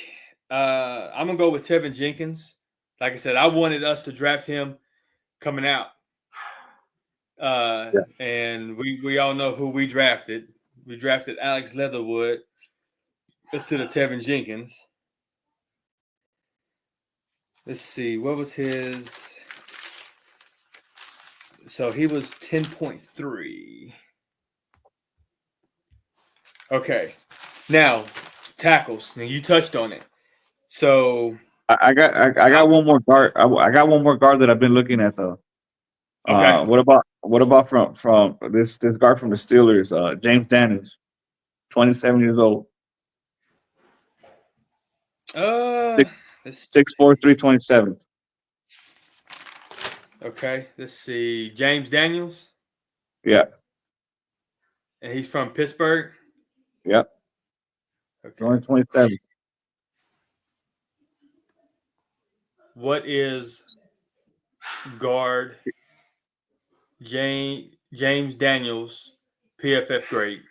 I'm gonna go with Tevin Jenkins. Like I said, I wanted us to draft him coming out. And we all know who we drafted. We drafted Alex Leatherwood instead of Tevin Jenkins. Let's see, what was his? So he was 10.3. Okay. Now, tackles. Now you touched on it. So I got one more guard. I got one more guard that I've been looking at though. okay. What about from this guard from the Steelers, James Daniels, 27 years old. 6'4", 327. Okay, let's see. James Daniels. Yeah. And he's from Pittsburgh. Yep. Okay. Only 27. What is guard James Daniels PFF grade?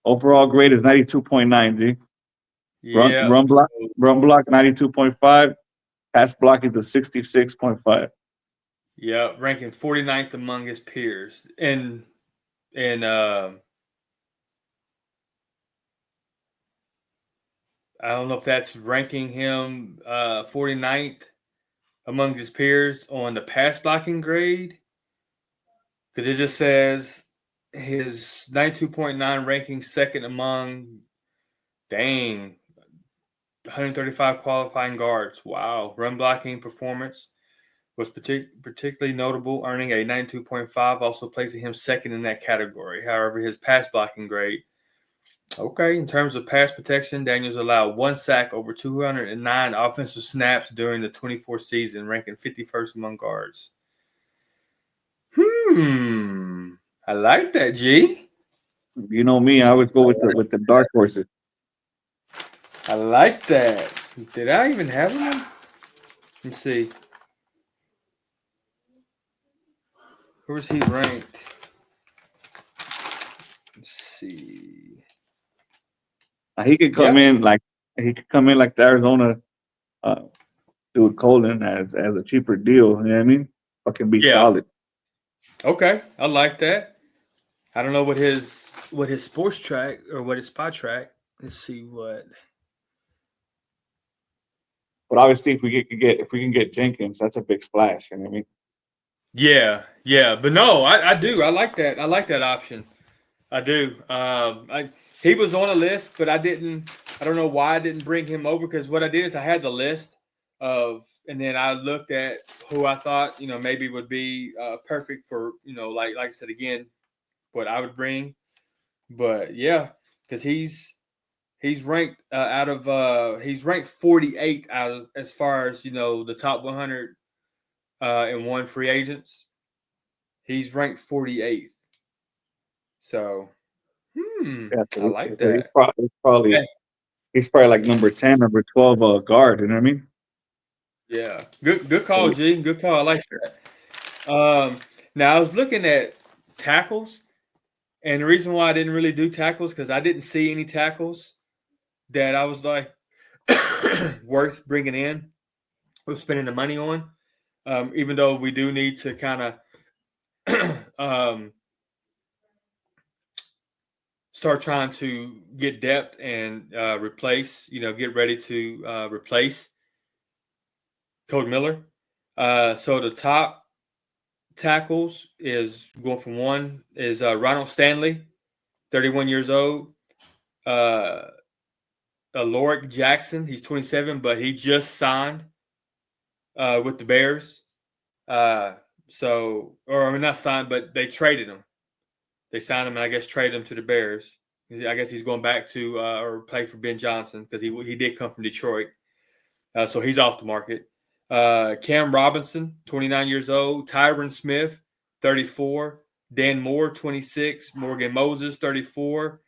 Overall grade is 92.9, G. Yeah. Run block 92.5. Pass block is a 66.5. Yeah, ranking 49th among his peers. And I don't know if that's ranking him 49th among his peers on the pass blocking grade. Because it just says his 92.9 ranking second among 135 qualifying guards. Wow. Run blocking performance was particularly notable, earning a 92.5, also placing him second in that category. However, his pass blocking grade. Okay, in terms of pass protection, Daniels allowed 1 sack over 209 offensive snaps during the 24 season, ranking 51st among guards. I like that, G. You know me, I always go with the dark horses. I like that. Did I even have him? Let me see. Where's he ranked? Let's see. He could come in like the Arizona dude Colin as a cheaper deal. You know what I mean? Fucking be solid. Okay, I like that. I don't know what his sports track or what his spot track. Let's see what. But obviously, if we can get Jenkins, that's a big splash. You know what I mean? Yeah. But no, I do. I like that. I like that option. I do. He was on a list, but I don't know why I didn't bring him over, because what I did is I had the list and then I looked at who I thought, maybe would be perfect for, like I said, again, what I would bring. But yeah, because he's ranked he's ranked 48 out of, as far as, the top 100 and one free agents. He's ranked 48th. So, I like that. He's probably like number 10, number 12 guard. You know what I mean? Yeah, good call, G. Good call. I like that. Now I was looking at tackles, and the reason why I didn't really do tackles because I didn't see any tackles that I was like worth bringing in or spending the money on. Even though we do need to kind of start trying to get depth and replace, get ready to replace Cody Miller. So the top tackles is going from one is Ronald Stanley, 31 years old. Lorik Jackson, he's 27, but he just signed with the Bears. Not signed, but they traded him. They signed him and I guess traded him to the Bears. I guess he's going back to or play for Ben Johnson because he did come from Detroit. So he's off the market. Cam Robinson, 29 years old. Tyron Smith, 34. Dan Moore, 26. Morgan Moses, 34.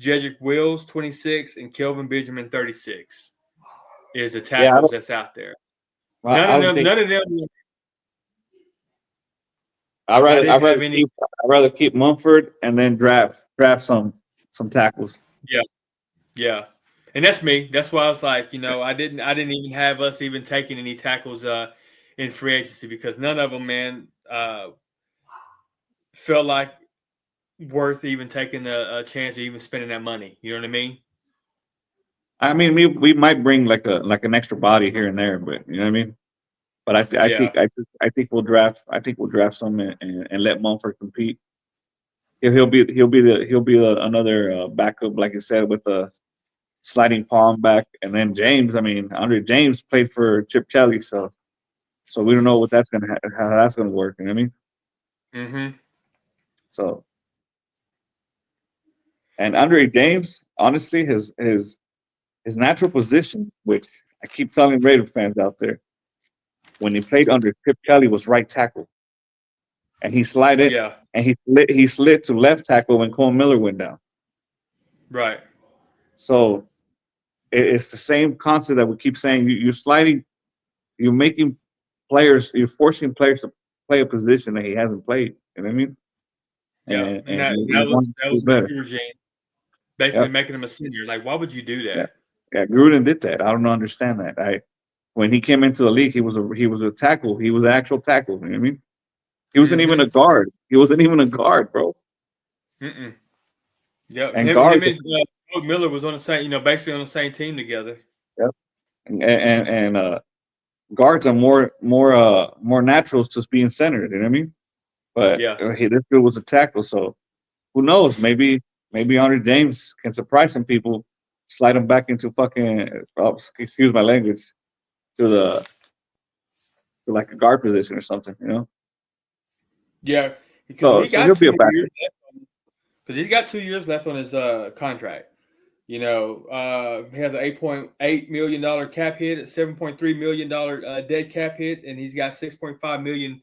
Jedrick Wills, 26. And Kelvin Benjamin, 36 is the tackles that's out there. Well, I would think None of them. I'd I rather didn't have any. I'd rather keep Mumford and then draft some tackles. Yeah, yeah, and that's me. That's why I was like, I didn't even have us even taking any tackles in free agency because none of them, man, felt like worth even taking a chance of even spending that money. You know what I mean? I mean, we might bring like an extra body here and there, but you know what I mean. But Yeah, I think we'll draft some and let Mumford compete. He'll be another backup, like you said, with a sliding palm back, and then James. I mean, Andre James played for Chip Kelly, so we don't know what that's how that's gonna work. You know what I mean? mm-hmm. So, and Andre James, honestly, his natural position, which I keep telling Raider fans out there, when he played under Chip Kelly, was right tackle, and he slid it, Yeah, and he slid to left tackle when Cole Miller went down. right. So it's the same concept that we keep saying. You're sliding, you're making players, you're forcing players to play a position that he hasn't played. You know what I mean? Yeah, and And that he that was wants that to do was better. the regime, basically Yep. making him a senior. Like, why would you do Yeah. that? Yeah. Gruden did that. I don't understand that. When he came into the league, he was a tackle. He was an actual tackle. You know what I mean? He wasn't even Mm-hmm. a guard. He wasn't even a guard, bro. Mm-mm. Yep. And Him guards, and Coach Miller was on the same, basically on the same team together. yep. And guards are more naturals to being centered. You know what I mean? But Yeah. this dude was a tackle, so who knows? Maybe Andre James can surprise some people, slide him back into fucking excuse my language to like a guard position or something. You know? Yeah. Because So he'll be a backup. He's got 2 years left on his contract. He has an $8.8 million cap hit, a $7.3 million dead cap hit, and he's got $6.5 million,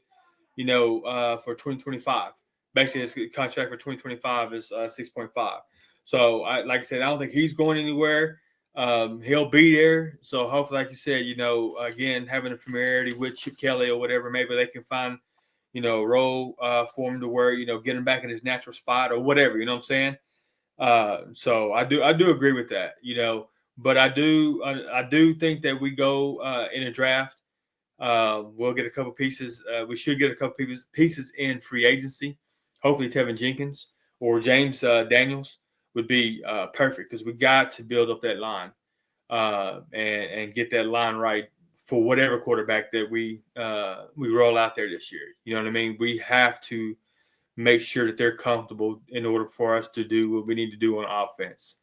for 2025. Basically, his contract for 2025 is 6.5. So, like I said, I don't think he's going anywhere. He'll be there. So, hopefully, like you said, again, having a familiarity with Chip Kelly or whatever, maybe they can find, role for him to where, get him back in his natural spot or whatever. You know what I'm saying? So I do agree with that, but I do think that we go in a draft. We'll get a couple pieces. We should get a couple pieces in free agency. Hopefully, Tevin Jenkins or James Daniels would be perfect because we got to build up that line and get that line right for whatever quarterback that we roll out there this year. You know what I mean? We have to make sure that they're comfortable in order for us to do what we need to do on offense.